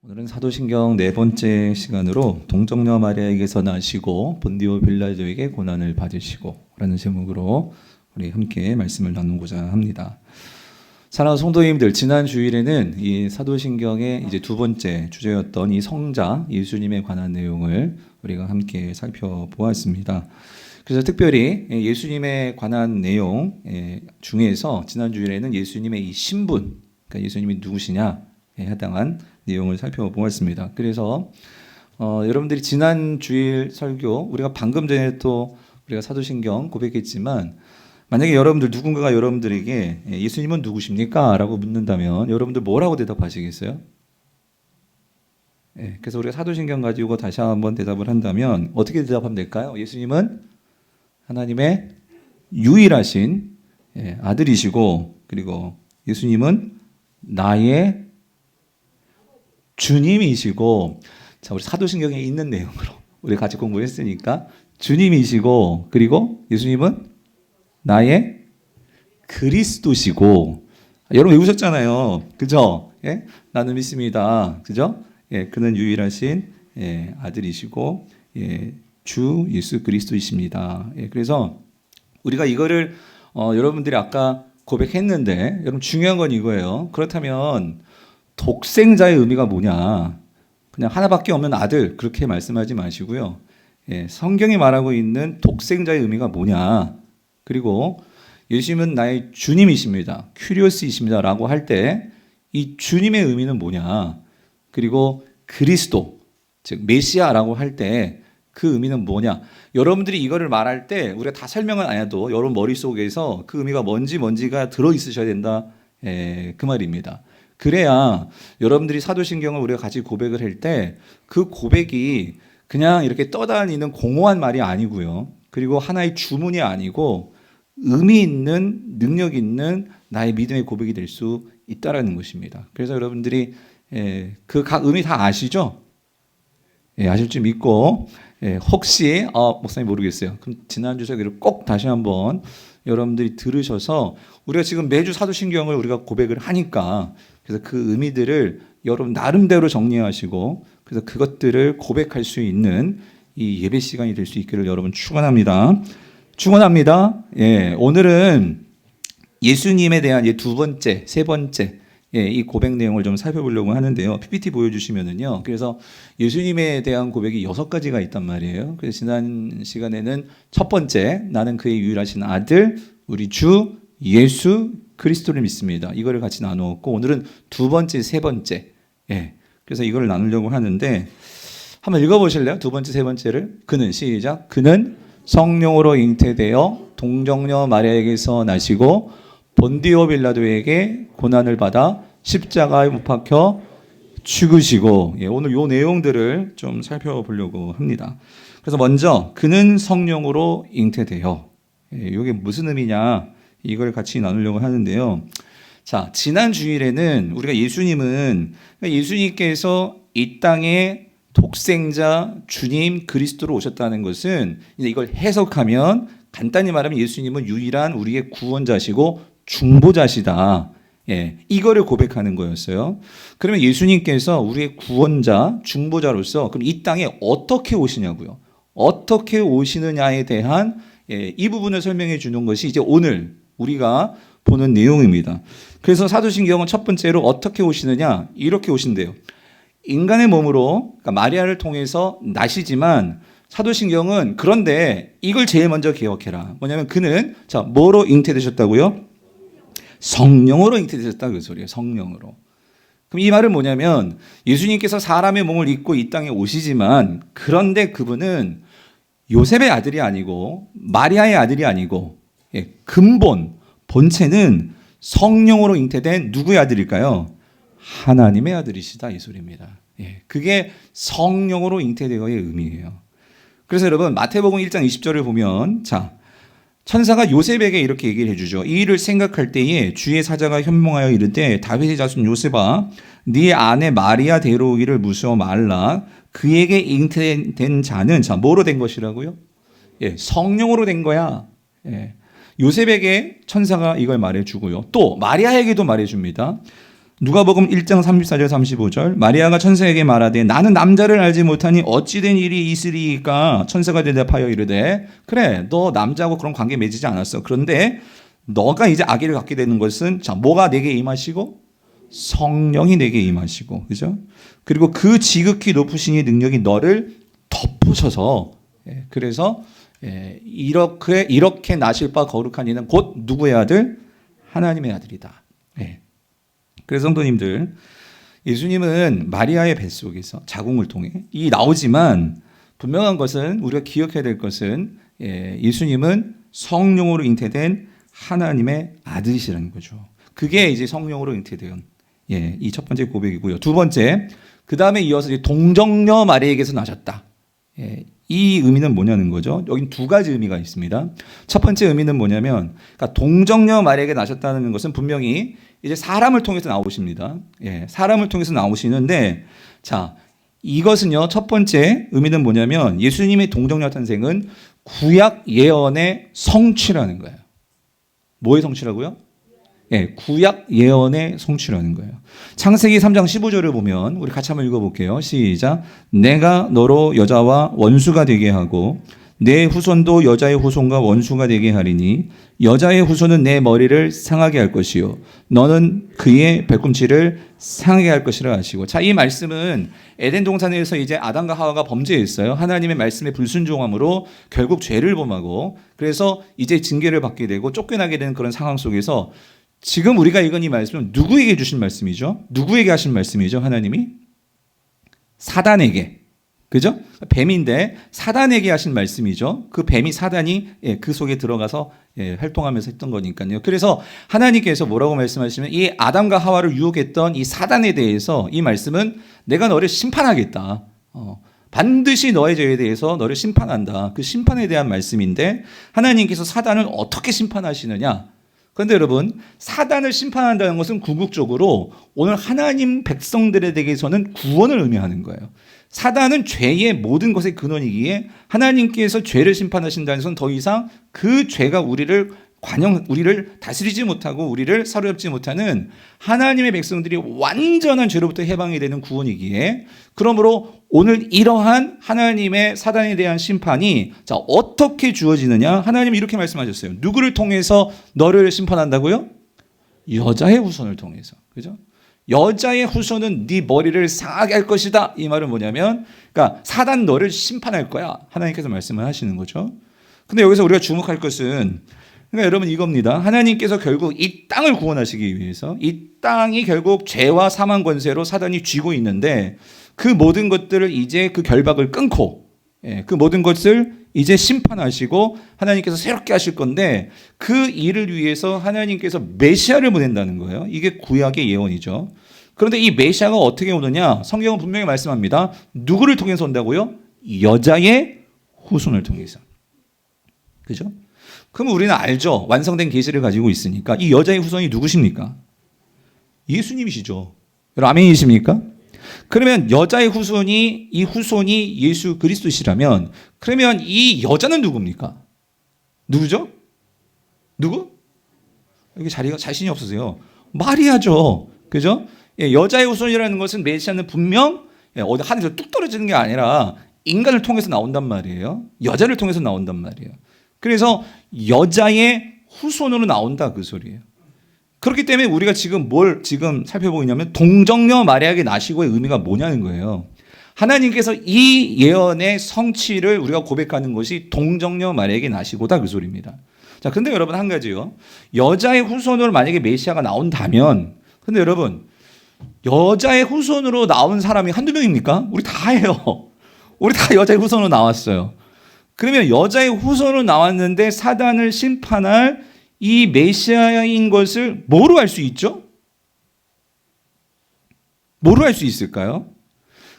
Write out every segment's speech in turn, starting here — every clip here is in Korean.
오늘은 사도신경 네 번째 시간으로 동정녀 마리아에게서 나시고 본디오 빌라도에게 고난을 받으시고 라는 제목으로 우리 함께 말씀을 나누고자 합니다. 사랑하는 성도님들, 지난 주일에는 이 사도신경의 이제 두 번째 주제였던 이 성자 예수님에 관한 내용을 우리가 함께 살펴보았습니다. 그래서 특별히 예수님에 관한 내용 중에서 지난 주일에는 예수님의 이 신분, 그러니까 예수님이 누구시냐에 해당한 내용을 살펴보았습니다. 그래서 여러분들이 지난 주일 설교, 우리가 방금 전에 또 우리가 사도신경 고백했지만, 만약에 여러분들 누군가가 여러분들에게 예수님은 누구십니까? 라고 묻는다면 여러분들 뭐라고 대답하시겠어요? 그래서 우리가 사도신경 가지고 다시 한번 대답을 한다면 어떻게 대답하면 될까요? 예수님은 하나님의 유일하신 아들이시고, 그리고 예수님은 나의 주님이시고, 자, 우리 사도신경에 있는 내용으로 우리 같이 공부했으니까, 주님이시고, 그리고 예수님은 나의 그리스도시고. 여러분 외우셨잖아요, 그죠? 예? 나는 믿습니다, 그죠? 예, 그는 유일하신 아들이시고, 주 예수 그리스도이십니다. 그래서 우리가 이거를 여러분들이 아까 고백했는데, 여러분 중요한 건 이거예요. 그렇다면 독생자의 의미가 뭐냐? 그냥 하나밖에 없는 아들, 그렇게 말씀하지 마시고요. 성경이 말하고 있는 독생자의 의미가 뭐냐? 그리고 예수님은 나의 주님이십니다, 큐리오스이십니다 라고 할 때 이 주님의 의미는 뭐냐? 그리고 그리스도, 즉 메시아라고 할 때 그 의미는 뭐냐? 여러분들이 이거를 말할 때 우리가 다 설명은 안 해도 여러분 머릿속에서 그 의미가 뭔지가 들어있으셔야 된다, 그 말입니다. 그래야 여러분들이 사도신경을 우리가 같이 고백을 할 때 그 고백이 그냥 이렇게 떠다니는 공허한 말이 아니고요, 그리고 하나의 주문이 아니고 의미 있는, 능력 있는 나의 믿음의 고백이 될 수 있다라는 것입니다. 그래서 여러분들이 그 각 의미 다 아시죠? 아실 줄 믿고, 혹시 목사님 모르겠어요, 그럼 지난주 설교를 꼭 다시 한번 여러분들이 들으셔서, 우리가 지금 매주 사도신경을 우리가 고백을 하니까, 그래서 그 의미들을 여러분 나름대로 정리하시고, 그래서 그것들을 고백할 수 있는 이 예배 시간이 될 수 있기를 여러분 축원합니다. 축원합니다. 오늘은 예수님에 대한 두 번째, 세 번째 이 고백 내용을 좀 살펴보려고 하는데요. PPT 보여주시면은요. 그래서 예수님에 대한 고백이 6가지가 있단 말이에요. 그래서 지난 시간에는 첫 번째, 나는 그의 유일하신 아들, 우리 주 예수 그리스도를 믿습니다, 이거를 같이 나누었고, 오늘은 두 번째, 세 번째. 그래서 이걸 나누려고 하는데, 한번 읽어보실래요? 두 번째, 세 번째를. 그는, 시작. 그는 성령으로 잉태되어 동정녀 마리아에게서 나시고 본디오 빌라도에게 고난을 받아 십자가에 못 박혀 죽으시고. 오늘 이 내용들을 좀 살펴보려고 합니다. 그래서 먼저 그는 성령으로 잉태되어, 이게 무슨 의미냐, 이걸 같이 나누려고 하는데요. 자, 지난 주일에는 우리가 예수님께서 이 땅에 독생자 주님 그리스도로 오셨다는 것은, 이제 이걸 해석하면 간단히 말하면 예수님은 유일한 우리의 구원자시고 중보자시다, 이거를 고백하는 거였어요. 그러면 예수님께서 우리의 구원자, 중보자로서 그럼 이 땅에 어떻게 오시냐고요? 어떻게 오시느냐에 대한 이 부분을 설명해 주는 것이 이제 오늘 우리가 보는 내용입니다. 그래서 사도신경은 첫 번째로 어떻게 오시느냐, 이렇게 오신대요. 인간의 몸으로, 그러니까 마리아를 통해서 나시지만, 사도신경은 그런데 이걸 제일 먼저 기억해라. 뭐냐면 그는, 자, 뭐로 잉태되셨다고요? 성령으로 잉태되셨다, 그 소리예요. 성령으로. 그럼 이 말은 뭐냐면 예수님께서 사람의 몸을 입고 이 땅에 오시지만, 그런데 그분은 요셉의 아들이 아니고 마리아의 아들이 아니고, 근본, 본체는 성령으로 잉태된 누구의 아들일까요? 하나님의 아들이시다, 이 소리입니다. 그게 성령으로 잉태되어의 의미예요. 그래서 여러분 마태복음 1장 20절을 보면, 자, 천사가 요셉에게 이렇게 얘기를 해주죠. 이 일을 생각할 때에 주의 사자가 현몽하여 이르되, 다윗의 자손 요셉아, 네 아내 마리아 데려오기를 무서워 말라. 그에게 잉태된 자는, 자, 뭐로 된 것이라고요? 성령으로 된 거야. 요셉에게 천사가 이걸 말해주고요. 또 마리아에게도 말해줍니다. 누가복음 1장 34절 35절 마리아가 천사에게 말하되 나는 남자를 알지 못하니 어찌 된 일이 있으리이까 천사가 대답하여 이르되 그래 너 남자하고 그런 관계 맺지 않았어. 그런데 너가 이제 아기를 갖게 되는 것은 자 뭐가 내게 임하시고 성령이 내게 임하시고 그죠? 그리고 그 지극히 높으신 이 능력이 너를 덮으셔서 그래서 이렇게 나실 바 거룩한 이는 곧 누구의 아들? 하나님의 아들이다. 그래서 성도님들 예수님은 마리아의 뱃속에서 자궁을 통해 이 나오지만 분명한 것은 우리가 기억해야 될 것은 예수님은 성령으로 잉태된 하나님의 아들이시라는 거죠. 그게 이제 성령으로 잉태된 이 첫 번째 고백이고요. 두 번째 그 다음에 이어서 이제 동정녀 마리아에게서 나셨다. 이 의미는 뭐냐는 거죠. 여긴 두 가지 의미가 있습니다. 첫 번째 의미는 뭐냐면 그러니까 동정녀 마리아에게 나셨다는 것은 분명히 이제 사람을 통해서 나오십니다. 사람을 통해서 나오시는데 자 이것은요 첫 번째 의미는 뭐냐면 예수님의 동정녀 탄생은 구약 예언의 성취라는 거예요. 뭐의 성취라고요? 구약 예언의 성취라는 거예요. 창세기 3장 15절을 보면 우리 같이 한번 읽어볼게요. 시작. 내가 너로 여자와 원수가 되게 하고 내 후손도 여자의 후손과 원수가 되게 하리니 여자의 후손은 내 머리를 상하게 할 것이요 너는 그의 발꿈치를 상하게 할 것이라 하시고 자, 이 말씀은 에덴 동산에서 이제 아담과 하와가 범죄했어요. 하나님의 말씀에 불순종함으로 결국 죄를 범하고 그래서 이제 징계를 받게 되고 쫓겨나게 되는 그런 상황 속에서 지금 우리가 읽은 이 말씀은 누구에게 주신 말씀이죠? 누구에게 하신 말씀이죠? 하나님이? 사단에게. 그죠? 뱀인데 사단에게 하신 말씀이죠. 그 뱀이 사단이 그 속에 들어가서 활동하면서 했던 거니까요. 그래서 하나님께서 뭐라고 말씀하시면 이 아담과 하와를 유혹했던 이 사단에 대해서 이 말씀은 내가 너를 심판하겠다. 반드시 너의 죄에 대해서 너를 심판한다. 그 심판에 대한 말씀인데 하나님께서 사단을 어떻게 심판하시느냐? 그런데 여러분 사단을 심판한다는 것은 궁극적으로 오늘 하나님 백성들에 대해서는 구원을 의미하는 거예요. 사단은 죄의 모든 것의 근원이기에 하나님께서 죄를 심판하신다는 것은 더 이상 그 죄가 우리를 다스리지 못하고 우리를 사로잡지 못하는 하나님의 백성들이 완전한 죄로부터 해방이 되는 구원이기에 그러므로 오늘 이러한 하나님의 사단에 대한 심판이 자 어떻게 주어지느냐 하나님이 이렇게 말씀하셨어요. 누구를 통해서 너를 심판한다고요? 여자의 후손을 통해서. 그죠? 여자의 후손은 네 머리를 상하게 할 것이다. 이 말은 뭐냐면 그러니까 사단 너를 심판할 거야. 하나님께서 말씀을 하시는 거죠. 근데 여기서 우리가 주목할 것은 그러니까 여러분 이겁니다. 하나님께서 결국 이 땅을 구원하시기 위해서 이 땅이 결국 죄와 사망 권세로 사단이 쥐고 있는데 그 모든 것들을 이제 그 결박을 끊고 그 모든 것을 이제 심판하시고 하나님께서 새롭게 하실 건데 그 일을 위해서 하나님께서 메시아를 보낸다는 거예요. 이게 구약의 예언이죠. 그런데 이 메시아가 어떻게 오느냐? 성경은 분명히 말씀합니다. 누구를 통해서 온다고요? 여자의 후손을 통해서. 그죠? 그럼 우리는 알죠. 완성된 계시를 가지고 있으니까 이 여자의 후손이 누구십니까? 예수님이시죠. 여러분 아멘이십니까? 그러면 여자의 후손이 이 후손이 예수 그리스도시라면 그러면 이 여자는 누굽니까? 누구죠? 누구? 여기 자리가 자신이 없으세요. 마리아죠. 그죠? 여자의 후손이라는 것은 메시아는 분명 어디 하늘에서 뚝 떨어지는 게 아니라 인간을 통해서 나온단 말이에요. 여자를 통해서 나온단 말이에요. 그래서 여자의 후손으로 나온다 그 소리예요. 그렇기 때문에 우리가 지금 뭘 지금 살펴보고 있냐면 동정녀 마리아에게 나시고의 의미가 뭐냐는 거예요. 하나님께서 이 예언의 성취를 우리가 고백하는 것이 동정녀 마리아에게 나시고다 그 소리입니다. 자, 근데 여러분 한 가지요. 여자의 후손으로 만약에 메시아가 나온다면 근데 여러분 여자의 후손으로 나온 사람이 한두 명입니까? 우리 다예요. 우리 다 여자의 후손으로 나왔어요. 그러면 여자의 후손으로 나왔는데 사단을 심판할 이 메시아인 것을 뭐로 알 수 있죠? 뭐로 알 수 있을까요?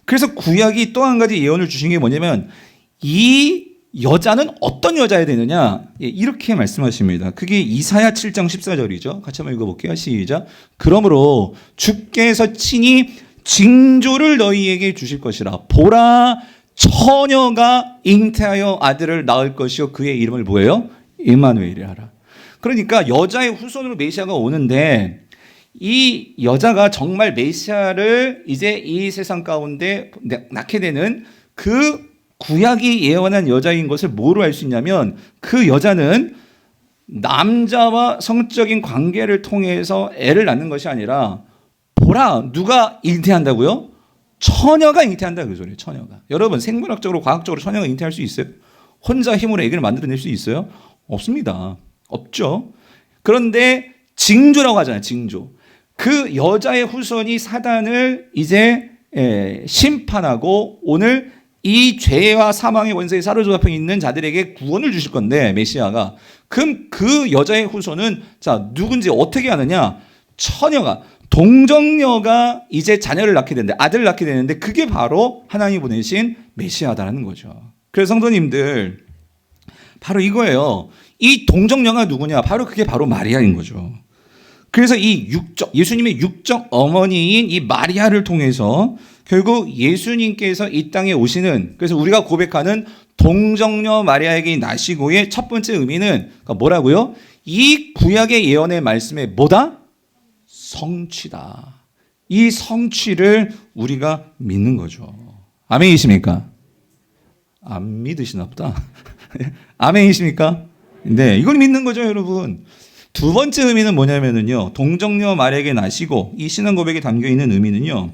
그래서 구약이 또 한 가지 예언을 주신 게 뭐냐면 이 여자는 어떤 여자야 되느냐 이렇게 말씀하십니다. 그게 이사야 7장 14절이죠. 같이 한번 읽어볼게요. 시작. 그러므로 주께서 친히 징조를 너희에게 주실 것이라. 보라 처녀가 잉태하여 아들을 낳을 것이요 그의 이름을 뭐예요? 임마누엘이라 하라. 그러니까 여자의 후손으로 메시아가 오는데 이 여자가 정말 메시아를 이제 이 세상 가운데 낳게 되는 그 구약이 예언한 여자인 것을 뭐로 알 수 있냐면 그 여자는 남자와 성적인 관계를 통해서 애를 낳는 것이 아니라 보라, 누가 잉태한다고요? 처녀가 잉태한다 그 소리예요. 처녀가. 여러분 생물학적으로 과학적으로 처녀가 잉태할 수 있어요? 혼자 힘으로 아기를 만들어낼 수 있어요? 없습니다. 없죠. 그런데 징조라고 하잖아요. 징조. 그 여자의 후손이 사단을 이제 심판하고 오늘 이 죄와 사망의 원세에 사로잡혀 있는 자들에게 구원을 주실 건데 메시아가. 그럼 그 여자의 후손은 자 누군지 어떻게 하느냐? 처녀가 동정녀가 이제 자녀를 낳게 되는데 아들을 낳게 되는데 그게 바로 하나님이 보내신 메시아다라는 거죠. 그래서 성도님들 바로 이거예요. 이 동정녀가 누구냐? 바로 그게 바로 마리아인 거죠. 그래서 이 예수님의 육적 어머니인 이 마리아를 통해서 결국 예수님께서 이 땅에 오시는, 그래서 우리가 고백하는 동정녀 마리아에게 나시고의 첫 번째 의미는 뭐라고요? 이 구약의 예언의 말씀에 뭐다? 성취다. 이 성취를 우리가 믿는 거죠. 아멘이십니까? 안 믿으시나 보다. 아멘이십니까? 네, 이걸 믿는 거죠, 여러분. 두 번째 의미는 뭐냐면요, 동정녀 마리아에게 나시고, 이 신앙 고백에 담겨 있는 의미는요,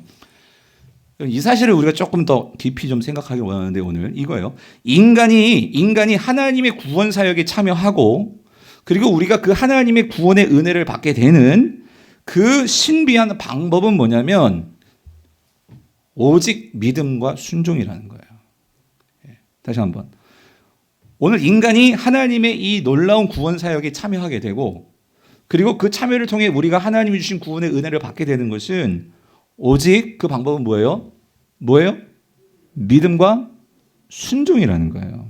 이 사실을 우리가 조금 더 깊이 좀 생각하기 원하는데 오늘 이거예요. 인간이 하나님의 구원 사역에 참여하고, 그리고 우리가 그 하나님의 구원의 은혜를 받게 되는 그 신비한 방법은 뭐냐면 오직 믿음과 순종이라는 거예요. 다시 한번. 오늘 인간이 하나님의 이 놀라운 구원 사역에 참여하게 되고, 그리고 그 참여를 통해 우리가 하나님이 주신 구원의 은혜를 받게 되는 것은 오직 그 방법은 뭐예요? 뭐예요? 믿음과 순종이라는 거예요.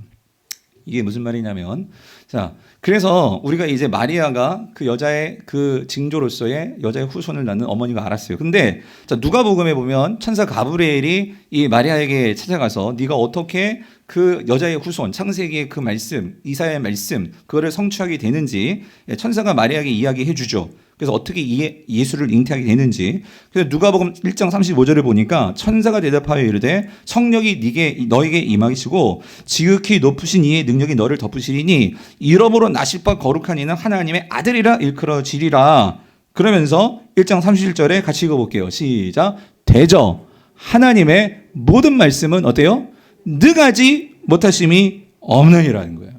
이게 무슨 말이냐면, 자, 그래서 우리가 이제 마리아가 그 여자의 그 징조로서의 여자의 후손을 낳는 어머니가 알았어요. 근데 자, 누가복음에 보면 천사 가브리엘이 이 마리아에게 찾아가서 네가 어떻게 그 여자의 후손, 창세기의 그 말씀, 이사야의 말씀, 그거를 성취하게 되는지 천사가 마리아에게 이야기해 주죠. 그래서 어떻게 예수를 잉태하게 되는지. 그래서 누가복음 1장 35절을 보니까 천사가 대답하여 이르되 성령이 너에게 임하시고 지극히 높으신 이의 능력이 너를 덮으시리니 이러므로 나실 바 거룩한 이는 하나님의 아들이라 일컬어지리라. 그러면서 1장 31절에 같이 읽어볼게요. 시작. 대저 하나님의 모든 말씀은 어때요? 능하지 못하심이 없느니라는 거예요.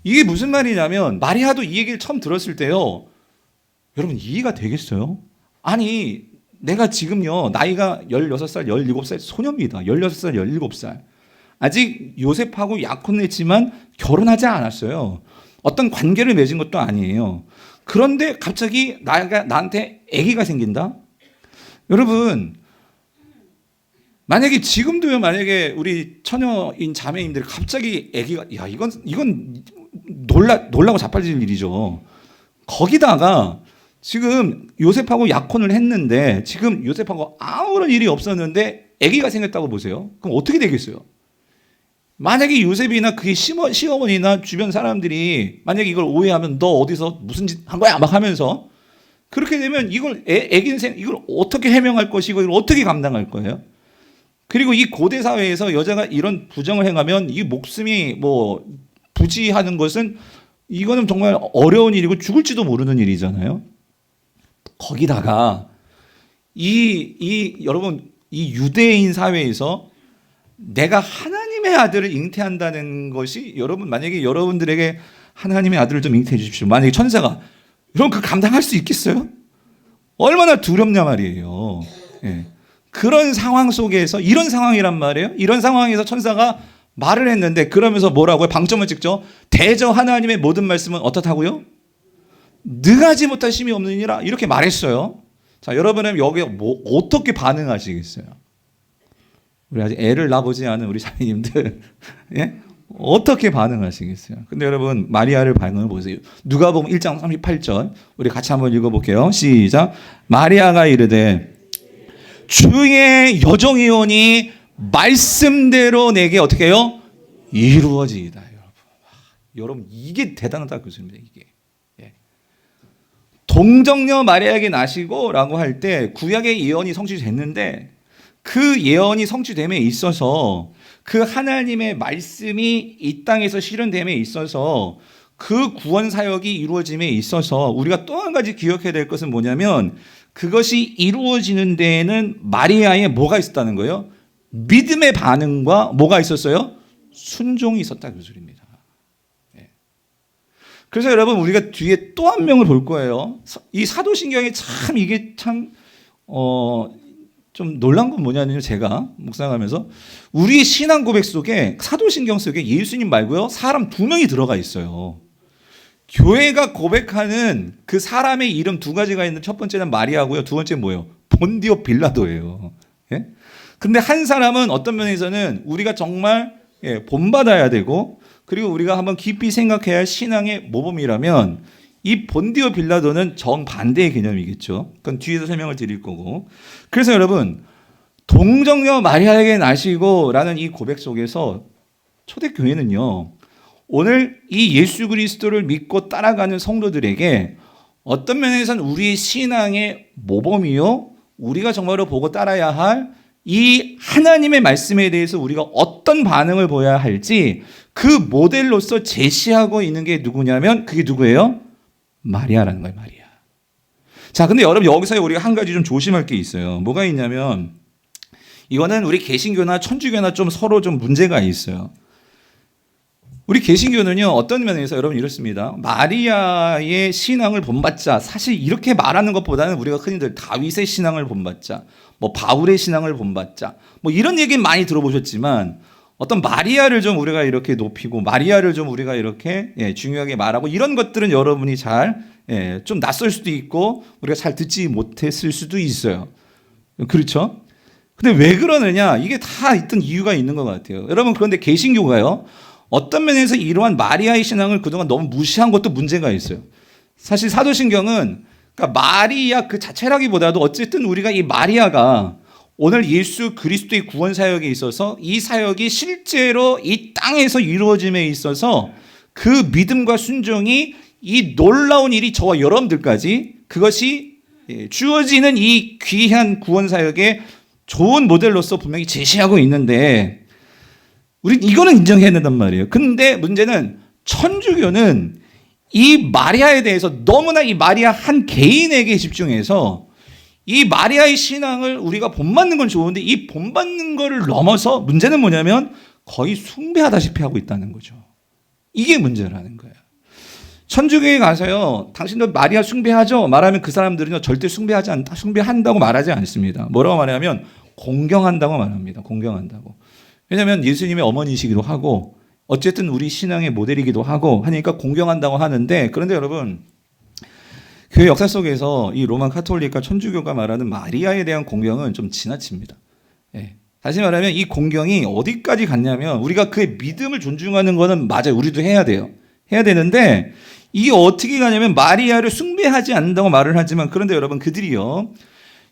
이게 무슨 말이냐면 마리아도 이 얘기를 처음 들었을 때요, 여러분 이해가 되겠어요? 아니 내가 지금요 나이가 16살 17살 소녀입니다. 16살 17살 아직 요셉하고 약혼했지만 결혼하지 않았어요. 어떤 관계를 맺은 것도 아니에요. 그런데 갑자기 나한테 아기가 생긴다? 여러분 만약에 지금도요, 만약에 우리 처녀인 자매님들 갑자기 아기가, 야 이건 놀라고 자빠질 일이죠. 거기다가 지금 요셉하고 약혼을 했는데 지금 요셉하고 아무런 일이 없었는데 아기가 생겼다고 보세요. 그럼 어떻게 되겠어요? 만약에 요셉이나 그의 시어머니나 주변 사람들이 만약에 이걸 오해하면 너 어디서 무슨 짓 한 거야 막 하면서, 그렇게 되면 이걸 이걸 어떻게 해명할 것이고 이걸 어떻게 감당할 거예요? 그리고 이 고대 사회에서 여자가 이런 부정을 행하면 이 목숨이 뭐 부지하는 것은 이거는 정말 어려운 일이고 죽을지도 모르는 일이잖아요. 거기다가 여러분 이 유대인 사회에서 내가 하나님의 아들을 잉태한다는 것이, 여러분 만약에 여러분들에게 하나님의 아들을 좀 잉태해 주십시오. 만약에 천사가, 여러분 그 감당할 수 있겠어요? 얼마나 두렵냐 말이에요. 예. 그런 상황 속에서, 이런 상황이란 말이에요. 이런 상황에서 천사가 말을 했는데 그러면서 뭐라고요? 방점을 찍죠. 대저 하나님의 모든 말씀은 어떻다고요? 능하지 못하심이 없느니라 이렇게 말했어요. 자, 여러분은 여기에 어떻게 반응하시겠어요? 우리 아직 애를 낳아보지 않은 우리 자매님들 예? 어떻게 반응하시겠어요? 근데 여러분 마리아를 반응을 보세요. 누가복음 1장 38절 우리 같이 한번 읽어볼게요. 시작. 마리아가 이르되 주의 여종이오니 말씀대로 내게 어떻게 해요? 이루어지이다. 여러분 이게 대단하다 그 소리입니다. 이게 동정녀 마리아에게 나시고라고 할 때 구약의 예언이 성취됐는데 그 예언이 성취됨에 있어서 그 하나님의 말씀이 이 땅에서 실현됨에 있어서 그 구원 사역이 이루어짐에 있어서 우리가 또 한 가지 기억해야 될 것은 뭐냐면 그것이 이루어지는 데에는 마리아의 뭐가 있었다는 거예요? 믿음의 반응과 뭐가 있었어요? 순종이 있었다 그 소리입니다. 그래서 여러분 우리가 뒤에 또 한 명을 볼 거예요. 이 사도신경이 참 이게 참 좀 놀란 건 뭐냐면요. 제가 묵상하면서 우리 신앙 고백 속에 사도신경 속에 예수님 말고요. 사람 2명이 들어가 있어요. 교회가 고백하는 그 사람의 이름 2가지가 있는 첫 번째는 마리아고요. 두 번째는 뭐예요? 본디오 빌라도예요. 예? 근데 한 사람은 어떤 면에서는 우리가 정말 본받아야 되고 그리고 우리가 한번 깊이 생각해야 할 신앙의 모범이라면 이 본디오 빌라도는 정반대의 개념이겠죠. 그건 뒤에서 설명을 드릴 거고. 그래서 여러분 동정녀 마리아에게 나시고 라는 이 고백 속에서 초대교회는요. 오늘 이 예수 그리스도를 믿고 따라가는 성도들에게 어떤 면에서는 우리의 신앙의 모범이요. 우리가 정말로 보고 따라야 할 이 하나님의 말씀에 대해서 우리가 어떤 반응을 보여야 할지 그 모델로서 제시하고 있는 게 누구냐면 그게 누구예요? 마리아라는 거예요. 마리아. 자, 근데 여러분 여기서 우리가 한 가지 좀 조심할 게 있어요. 뭐가 있냐면 이거는 우리 개신교나 천주교나 좀 서로 좀 문제가 있어요. 우리 개신교는요 어떤 면에서 여러분 이렇습니다. 마리아의 신앙을 본받자. 사실 이렇게 말하는 것보다는 우리가 흔히들 다윗의 신앙을 본받자, 뭐 바울의 신앙을 본받자, 뭐 이런 얘기는 많이 들어보셨지만 어떤 마리아를 좀 우리가 이렇게 높이고 마리아를 좀 우리가 이렇게 중요하게 말하고 이런 것들은 여러분이 잘 좀 낯설 수도 있고 우리가 잘 듣지 못했을 수도 있어요. 그렇죠? 근데 왜 그러느냐? 이게 다 있던 이유가 있는 것 같아요. 여러분 그런데 개신교가요. 어떤 면에서 이러한 마리아의 신앙을 그동안 너무 무시한 것도 문제가 있어요. 사실 사도신경은 그러니까 마리아 그 자체라기보다도 어쨌든 우리가 이 마리아가 오늘 예수 그리스도의 구원 사역에 있어서 이 사역이 실제로 이 땅에서 이루어짐에 있어서 그 믿음과 순종이 이 놀라운 일이 저와 여러분들까지 그것이 주어지는 이 귀한 구원 사역의 좋은 모델로서 분명히 제시하고 있는데 우리 이거는 인정해야 된단 말이에요. 근데 문제는 천주교는 이 마리아에 대해서 너무나 이 마리아 한 개인에게 집중해서 이 마리아의 신앙을 우리가 본받는 건 좋은데 이 본받는 거를 넘어서 문제는 뭐냐면 거의 숭배하다시피 하고 있다는 거죠. 이게 문제라는 거예요. 천주교에 가서요, 당신들 마리아 숭배하죠? 말하면 그 사람들은요, 절대 숭배하지 않다, 숭배한다고 말하지 않습니다. 뭐라고 말하냐면 공경한다고 말합니다. 공경한다고. 왜냐하면 예수님의 어머니이시기도 하고 어쨌든 우리 신앙의 모델이기도 하고 하니까 공경한다고 하는데 그런데 여러분 교회 역사 속에서 이 로마 카톨릭과 천주교가 말하는 마리아에 대한 공경은 좀 지나칩니다. 다시 말하면 이 공경이 어디까지 갔냐면 우리가 그의 믿음을 존중하는 거는 맞아요. 우리도 해야 돼요. 해야 되는데 이게 어떻게 가냐면 마리아를 숭배하지 않는다고 말을 하지만 그런데 여러분 그들이요.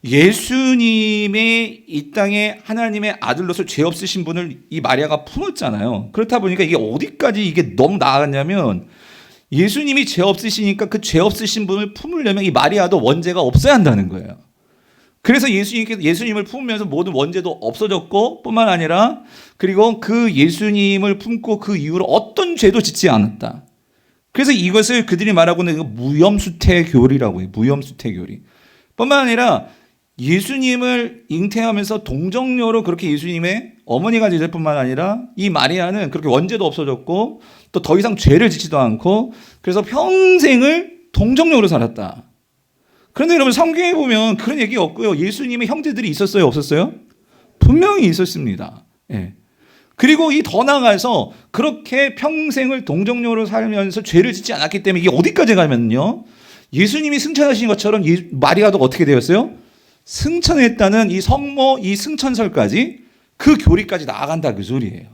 예수님의 이 땅에 하나님의 아들로서 죄 없으신 분을 이 마리아가 품었잖아요. 그렇다 보니까 이게 어디까지 이게 너무 나아갔냐면 예수님이 죄 없으시니까 그 죄 없으신 분을 품으려면 이 마리아도 원죄가 없어야 한다는 거예요. 그래서 예수님을 품으면서 모든 원죄도 없어졌고 뿐만 아니라 그리고 그 예수님을 품고 그 이후로 어떤 죄도 짓지 않았다. 그래서 이것을 그들이 말하고 있는 무염수태교리라고 해요. 무염수태교리. 뿐만 아니라 예수님을 잉태하면서 동정녀로 그렇게 예수님의 어머니가 되실 뿐만 아니라 이 마리아는 그렇게 원죄도 없어졌고 또 더 이상 죄를 짓지도 않고 그래서 평생을 동정녀로 살았다. 그런데 여러분 성경에 보면 그런 얘기 없고요. 예수님의 형제들이 있었어요? 없었어요? 분명히 있었습니다. 그리고 이 더 나아가서 그렇게 평생을 동정녀로 살면서 죄를 짓지 않았기 때문에 이게 어디까지 가면요. 예수님이 승천하신 것처럼 마리아도 어떻게 되었어요? 승천했다는 이 성모, 이 승천설까지 그 교리까지 나아간다 그 소리예요.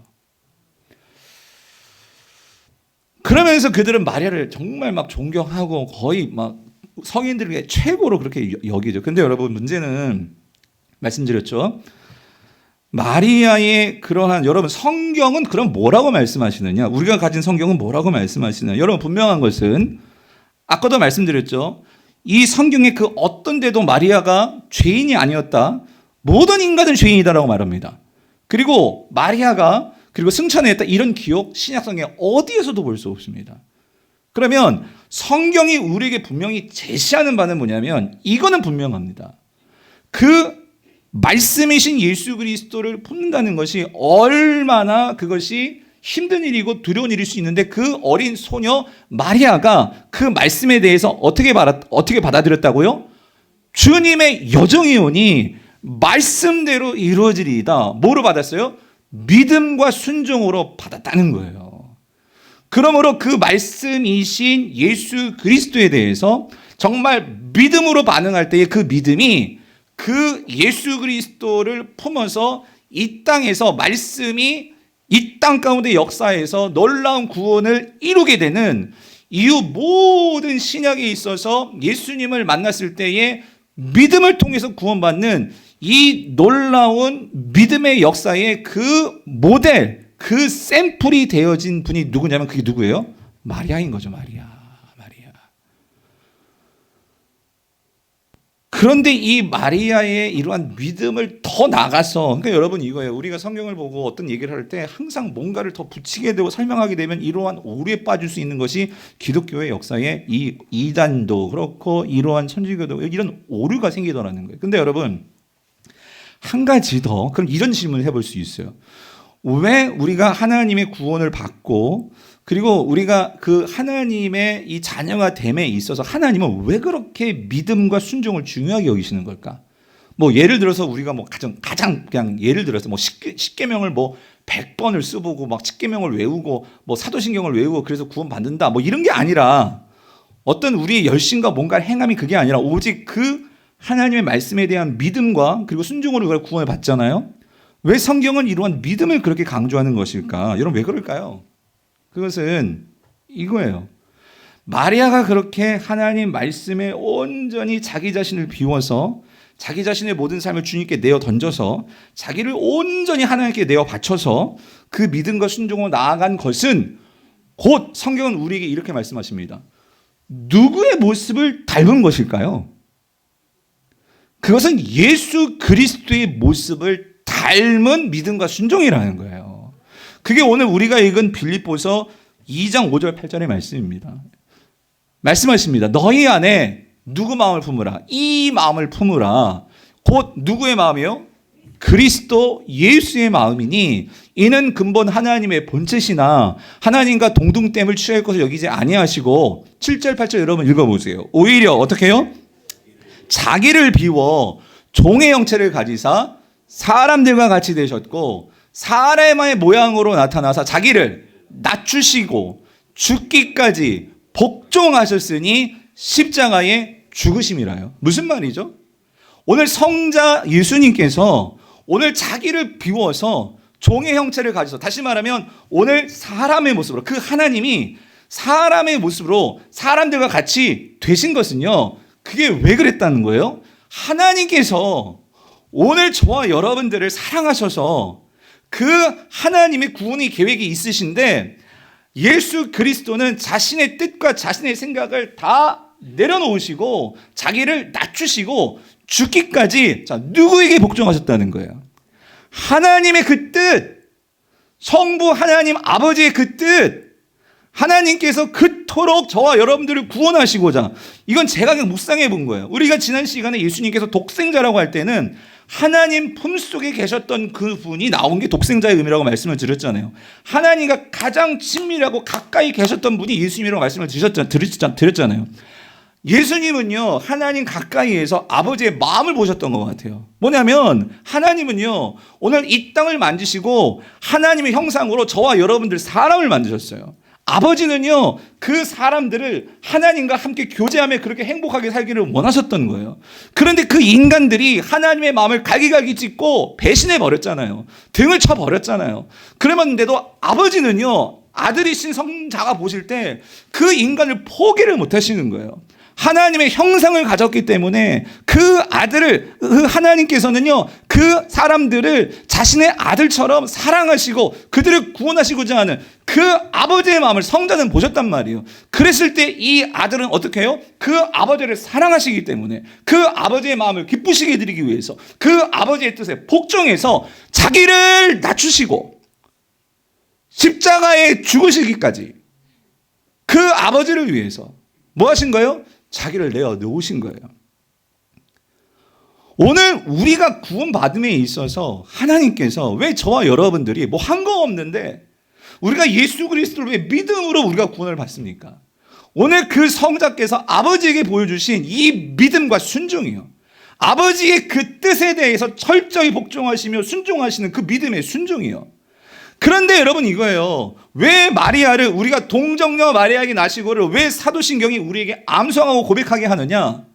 그러면서 그들은 마리아를 정말 막 존경하고 거의 막 성인들에게 최고로 그렇게 여기죠. 근데 여러분 문제는 말씀드렸죠. 마리아의 그러한 여러분 성경은 그럼 뭐라고 말씀하시느냐? 우리가 가진 성경은 뭐라고 말씀하시느냐? 여러분 분명한 것은 아까도 말씀드렸죠. 이 성경의 그 어떤 데도 마리아가 죄인이 아니었다. 모든 인간은 죄인이다라고 말합니다. 그리고 마리아가 그리고 승천했다 이런 기록 신약성경에 어디에서도 볼 수 없습니다. 그러면 성경이 우리에게 분명히 제시하는 바는 뭐냐면 이거는 분명합니다. 그 말씀이신 예수 그리스도를 품는다는 것이 얼마나 그것이 힘든 일이고 두려운 일일 수 있는데 그 어린 소녀 마리아가 그 말씀에 대해서 어떻게 받아들였다고요? 주님의 여정이오니 말씀대로 이루어지리이다. 뭐로 받았어요? 믿음과 순종으로 받았다는 거예요. 그러므로 그 말씀이신 예수 그리스도에 대해서 정말 믿음으로 반응할 때의 그 믿음이 그 예수 그리스도를 품어서 이 땅에서 말씀이 이 땅 가운데 역사에서 놀라운 구원을 이루게 되는 이후 모든 신약에 있어서 예수님을 만났을 때에 믿음을 통해서 구원받는 이 놀라운 믿음의 역사의 그 모델, 그 샘플이 되어진 분이 누구냐면 그게 누구예요? 마리아인 거죠. 마리아. 그런데 이 마리아의 이러한 믿음을 더 나가서, 그러니까 여러분 이거예요. 우리가 성경을 보고 어떤 얘기를 할 때 항상 뭔가를 더 붙이게 되고 설명하게 되면 이러한 오류에 빠질 수 있는 것이 기독교의 역사에 이 이단도 그렇고 이러한 천주교도 이런 오류가 생기더라는 거예요. 근데 여러분 한 가지 더, 그럼 이런 질문을 해볼 수 있어요. 왜 우리가 하나님의 구원을 받고 그리고 우리가 그 하나님의 이 자녀가 됨에 있어서 하나님은 왜 그렇게 믿음과 순종을 중요하게 여기시는 걸까? 뭐 예를 들어서 우리가 뭐 가장 그냥 예를 들어서 뭐 십계명을 뭐 100번을 써보고 막 십계명을 외우고 뭐 사도신경을 외우고 그래서 구원 받는다 뭐 이런 게 아니라 어떤 우리의 열심과 뭔가 행함이 그게 아니라 오직 그 하나님의 말씀에 대한 믿음과 그리고 순종으로 그걸 구원을 받잖아요. 왜 성경은 이러한 믿음을 그렇게 강조하는 것일까? 여러분 왜 그럴까요? 그것은 이거예요. 마리아가 그렇게 하나님 말씀에 온전히 자기 자신을 비워서 자기 자신의 모든 삶을 주님께 내어 던져서 자기를 온전히 하나님께 내어 바쳐서 그 믿음과 순종으로 나아간 것은 곧 성경은 우리에게 이렇게 말씀하십니다. 누구의 모습을 닮은 것일까요? 그것은 예수 그리스도의 모습을 닮은 믿음과 순종이라는 거예요. 그게 오늘 우리가 읽은 빌립보서 2장 5절 8절의 말씀입니다. 말씀하십니다. 너희 안에 누구 마음을 품으라? 이 마음을 품으라. 곧 누구의 마음이요? 그리스도 예수의 마음이니 이는 근본 하나님의 본체시나 하나님과 동등됨을 취할 것을 여기지 아니하시고 7절 8절 여러분 읽어보세요. 오히려 어떻게 해요? 자기를 비워 종의 형체를 가지사 사람들과 같이 되셨고 사람의 모양으로 나타나서 자기를 낮추시고 죽기까지 복종하셨으니 십자가에 죽으심이라요. 무슨 말이죠? 오늘 성자 예수님께서 오늘 자기를 비워서 종의 형체를 가져서 다시 말하면 오늘 사람의 모습으로 그 하나님이 사람의 모습으로 사람들과 같이 되신 것은요. 그게 왜 그랬다는 거예요? 하나님께서 오늘 저와 여러분들을 사랑하셔서 그 하나님의 구원의 계획이 있으신데 예수 그리스도는 자신의 뜻과 자신의 생각을 다 내려놓으시고 자기를 낮추시고 죽기까지 누구에게 복종하셨다는 거예요? 하나님의 그 뜻, 성부 하나님 아버지의 그 뜻, 하나님께서 그토록 저와 여러분들을 구원하시고자 이건 제가 그냥 묵상해 본 거예요. 우리가 지난 시간에 예수님께서 독생자라고 할 때는 하나님 품속에 계셨던 그분이 나온 게 독생자의 의미라고 말씀을 드렸잖아요. 하나님과 가장 친밀하고 가까이 계셨던 분이 예수님이라고 말씀을 드렸잖아요. 예수님은요 하나님 가까이에서 아버지의 마음을 보셨던 것 같아요. 뭐냐면 하나님은요 오늘 이 땅을 만지시고 하나님의 형상으로 저와 여러분들 사람을 만드셨어요. 아버지는요 그 사람들을 하나님과 함께 교제하며 그렇게 행복하게 살기를 원하셨던 거예요. 그런데 그 인간들이 하나님의 마음을 갈기갈기 찢고 배신해 버렸잖아요. 등을 쳐 버렸잖아요. 그러면데도 아버지는요 아들이신 성자가 보실 때 그 인간을 포기를 못 하시는 거예요. 하나님의 형상을 가졌기 때문에 그 아들을, 그 하나님께서는요, 그 사람들을 자신의 아들처럼 사랑하시고 그들을 구원하시고자 하는 그 아버지의 마음을 성자는 보셨단 말이에요. 그랬을 때 이 아들은 어떻게 해요? 그 아버지를 사랑하시기 때문에 그 아버지의 마음을 기쁘시게 해드리기 위해서 그 아버지의 뜻에 복종해서 자기를 낮추시고 십자가에 죽으시기까지 그 아버지를 위해서 뭐 하신 거예요? 자기를 내어 놓으신 거예요. 오늘 우리가 구원받음에 있어서 하나님께서 왜 저와 여러분들이 뭐 한 거 없는데 우리가 예수 그리스도를 왜 믿음으로 우리가 구원을 받습니까? 오늘 그 성자께서 아버지에게 보여주신 이 믿음과 순종이요, 아버지의 그 뜻에 대해서 철저히 복종하시며 순종하시는 그 믿음의 순종이요. 그런데 여러분 이거예요. 왜 마리아를, 우리가 동정녀 마리아에게 나시고를 왜 사도신경이 우리에게 암송하고 고백하게 하느냐?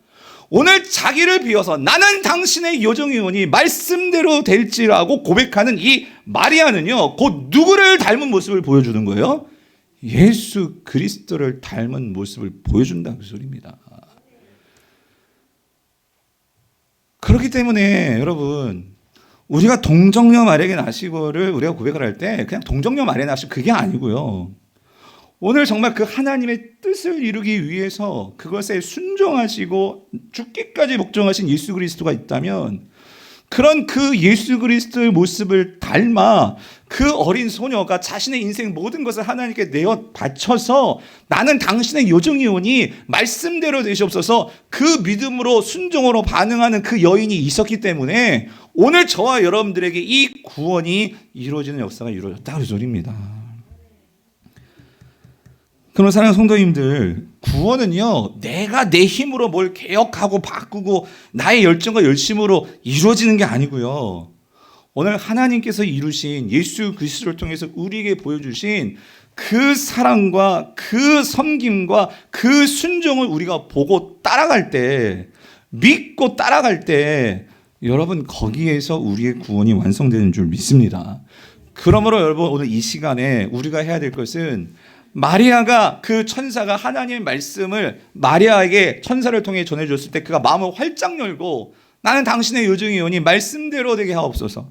오늘 자기를 비워서 나는 당신의 요정이오니 말씀대로 될지라고 고백하는 이 마리아는요, 곧 누구를 닮은 모습을 보여주는 거예요? 예수 그리스도를 닮은 모습을 보여준다는 그 소리입니다. 그렇기 때문에 여러분, 우리가 동정녀 마리아에게 나시고를 우리가 고백을 할 때 그냥 동정녀 마리아에게 나시고 그게 아니고요. 오늘 정말 그 하나님의 뜻을 이루기 위해서 그것에 순종하시고 죽기까지 복종하신 예수 그리스도가 있다면, 그런 그 예수 그리스도의 모습을 닮아 그 어린 소녀가 자신의 인생 모든 것을 하나님께 내어 바쳐서 나는 당신의 요정이오니 말씀대로 되시옵소서, 그 믿음으로 순종으로 반응하는 그 여인이 있었기 때문에 오늘 저와 여러분들에게 이 구원이 이루어지는 역사가 이루어졌다 그 소리입니다. 그럼 사랑하는 성도님들, 구원은요, 내가 내 힘으로 뭘 개혁하고 바꾸고 나의 열정과 열심으로 이루어지는 게 아니고요. 오늘 하나님께서 이루신 예수 그리스도를 통해서 우리에게 보여주신 그 사랑과 그 섬김과 그 순종을 우리가 보고 따라갈 때, 믿고 따라갈 때, 여러분 거기에서 우리의 구원이 완성되는 줄 믿습니다. 그러므로 여러분 오늘 이 시간에 우리가 해야 될 것은, 마리아가, 그 천사가 하나님의 말씀을 마리아에게 천사를 통해 전해줬을 때 그가 마음을 활짝 열고 나는 당신의 요정이오니 말씀대로 되게 하옵소서.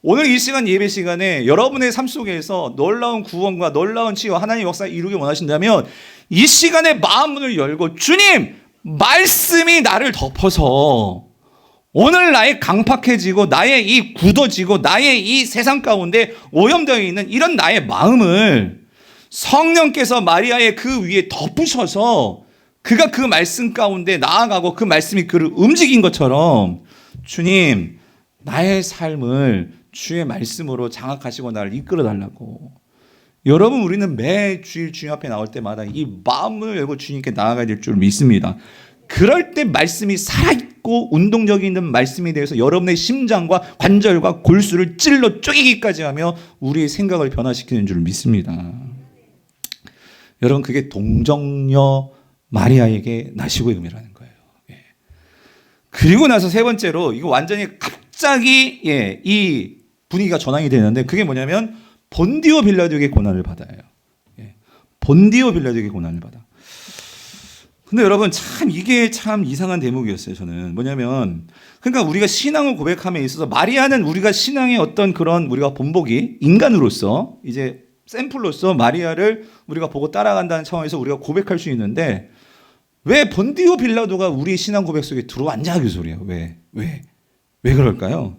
오늘 이 시간, 예배 시간에 여러분의 삶 속에서 놀라운 구원과 놀라운 치유, 하나님의 역사 이루기 원하신다면 이 시간에 마음 문을 열고, 주님 말씀이 나를 덮어서 오늘 나의 강팍해지고 나의 이 굳어지고 나의 이 세상 가운데 오염되어 있는 이런 나의 마음을 성령께서 마리아의 그 위에 덮으셔서 그가 그 말씀 가운데 나아가고 그 말씀이 그를 움직인 것처럼, 주님 나의 삶을 주의 말씀으로 장악하시고 나를 이끌어 달라고. 여러분, 우리는 매 주일 주님 앞에 나올 때마다 이 마음을 열고 주님께 나아가야 될 줄 믿습니다. 그럴 때 말씀이 살아있고 운동적인 말씀에 대해서 여러분의 심장과 관절과 골수를 찔러 쪼개기까지 하며 우리의 생각을 변화시키는 줄 믿습니다. 여러분, 그게 동정녀 마리아에게 나시고의 의미라는 거예요. 예. 그리고 나서 세 번째로, 이거 완전히 갑자기 이 분위기가 전환이 되는데, 그게 뭐냐면 본디오 빌라도에게 고난을 받아요. 예. 본디오 빌라도에게 고난을 받아. 근데 여러분, 참 이게 참 이상한 대목이었어요. 저는 뭐냐면, 그러니까 우리가 신앙을 고백함에 있어서 마리아는 우리가 신앙의 어떤 그런 우리가 본보기, 인간으로서 이제 샘플로서 마리아를 우리가 보고 따라간다는 차원에서 우리가 고백할 수 있는데, 왜 본디오 빌라도가 우리 신앙 고백 속에 들어왔냐 그 소리예요. 왜 그럴까요?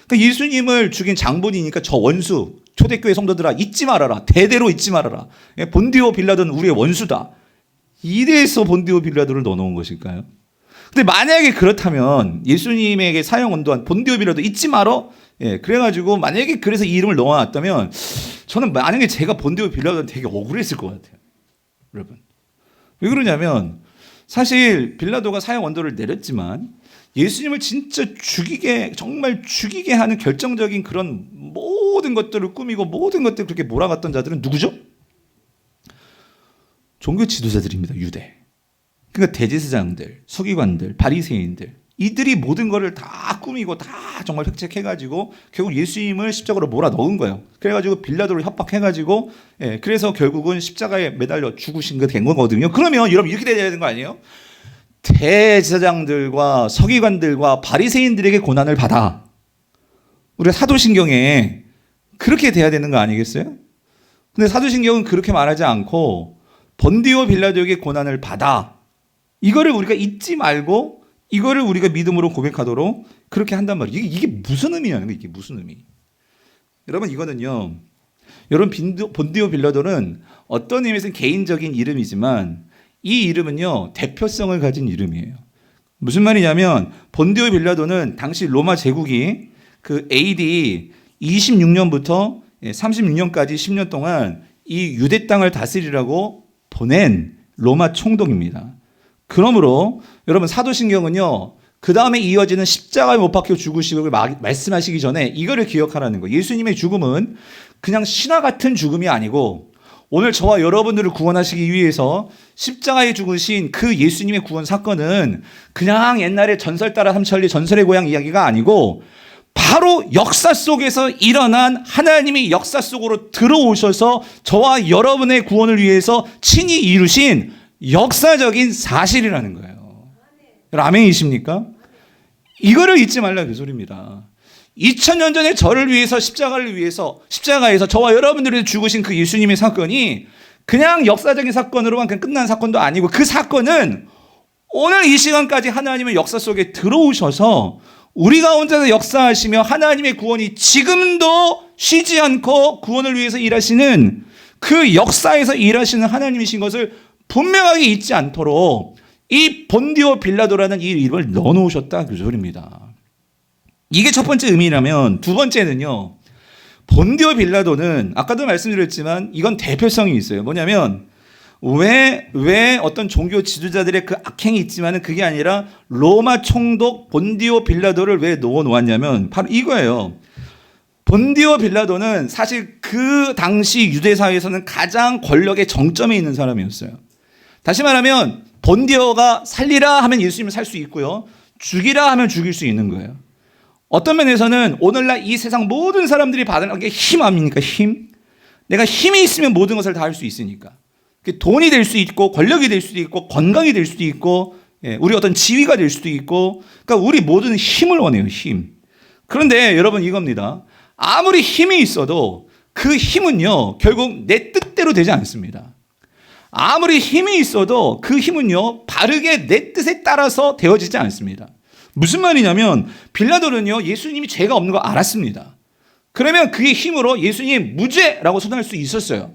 그러니까 예수님을 죽인 장본이니까 저 원수, 초대교회 성도들아 잊지 말아라, 대대로 잊지 말아라, 본디오 빌라도는 우리의 원수다, 이래서 본디오 빌라도를 넣어놓은 것일까요? 근데 만약에 그렇다면 예수님에게 사형 언도한 본디오 빌라도 잊지 말어, 그래가지고 만약에 그래서 이 이름을 넣어놨다면, 저는 만약에 제가 본디오 빌라도는 되게 억울했을 것 같아요. 여러분, 왜 그러냐면 사실 빌라도가 사형 언도를 내렸지만 예수님을 진짜 죽이게, 정말 죽이게 하는 결정적인 그런 모든 것들을 꾸미고 모든 것들을 그렇게 몰아갔던 자들은 누구죠? 종교 지도자들입니다. 유대. 그러니까 대제사장들, 서기관들, 바리새인들, 이들이 모든 것을 다 꾸미고 다 정말 획책해가지고 결국 예수님을 십자가로 몰아 넣은 거예요. 그래가지고 빌라도를 협박해가지고, 그래서 결국은 십자가에 매달려 죽으신 게 된 거거든요. 그러면 여러분 이렇게 돼야 되는 거 아니에요? 대제사장들과 서기관들과 바리새인들에게 고난을 받아. 우리가 사도신경에 그렇게 돼야 되는 거 아니겠어요? 근데 사도신경은 그렇게 말하지 않고 본디오 빌라도에게 고난을 받아. 이거를 우리가 잊지 말고 이거를 우리가 믿음으로 고백하도록 그렇게 한단 말이에요. 이게 무슨 의미냐는 거예요. 이게 무슨 의미? 여러분 이거는요. 여러분 본디오 빌라도는 어떤 의미에서는 개인적인 이름이지만 이 이름은요. 대표성을 가진 이름이에요. 무슨 말이냐면 본디오 빌라도는 당시 로마 제국이 그 AD 26년부터 36년까지 10년 동안 이 유대 땅을 다스리라고 보낸 로마 총독입니다. 그러므로 여러분 사도신경은요. 그 다음에 이어지는 십자가에 못 박혀 죽으시고 말씀하시기 전에 이거를 기억하라는 거예요. 예수님의 죽음은 그냥 신화 같은 죽음이 아니고 오늘 저와 여러분들을 구원하시기 위해서 십자가에 죽으신 그 예수님의 구원 사건은 그냥 옛날에 전설 따라 삼천리 전설의 고향 이야기가 아니고 바로 역사 속에서 일어난 하나님이 역사 속으로 들어오셔서 저와 여러분의 구원을 위해서 친히 이루신 역사적인 사실이라는 거예요. 아멘이십니까? 이거를 잊지 말라 그 소리입니다. 2000년 전에 저를 위해서 십자가에서 저와 여러분들이 죽으신 그 예수님의 사건이 그냥 역사적인 사건으로만 그냥 끝난 사건도 아니고 그 사건은 오늘 이 시간까지 하나님의 역사 속에 들어오셔서 우리 가운데서 역사하시며 하나님의 구원이 지금도 쉬지 않고 구원을 위해서 일하시는 그 역사에서 일하시는 하나님이신 것을 분명하게 잊지 않도록 이 본디오 빌라도라는 이 이름을 넣어놓으셨다 그 소리입니다. 이게 첫 번째 의미라면 두 번째는요. 본디오 빌라도는 아까도 말씀드렸지만 이건 대표성이 있어요. 뭐냐면 왜 어떤 종교 지도자들의 그 악행이 있지만은 그게 아니라 로마 총독 본디오 빌라도를 왜 넣어놓았냐면 바로 이거예요. 본디오 빌라도는 사실 그 당시 유대사회에서는 가장 권력의 정점에 있는 사람이었어요. 다시 말하면 본디오가 살리라 하면 예수님은 살 수 있고요. 죽이라 하면 죽일 수 있는 거예요. 어떤 면에서는 오늘날 이 세상 모든 사람들이 받는 게 힘 아닙니까? 힘. 내가 힘이 있으면 모든 것을 다 할 수 있으니까. 돈이 될 수 있고 권력이 될 수도 있고 건강이 될 수도 있고 우리 어떤 지위가 될 수도 있고 그러니까 우리 모든 힘을 원해요. 힘. 그런데 여러분 이겁니다. 아무리 힘이 있어도 그 힘은요 결국 내 뜻대로 되지 않습니다. 아무리 힘이 있어도 그 힘은요 바르게 내 뜻에 따라서 되어지지 않습니다. 무슨 말이냐면 빌라도는요 예수님이 죄가 없는 거 알았습니다. 그러면 그의 힘으로 예수님 무죄라고 선언할 수 있었어요.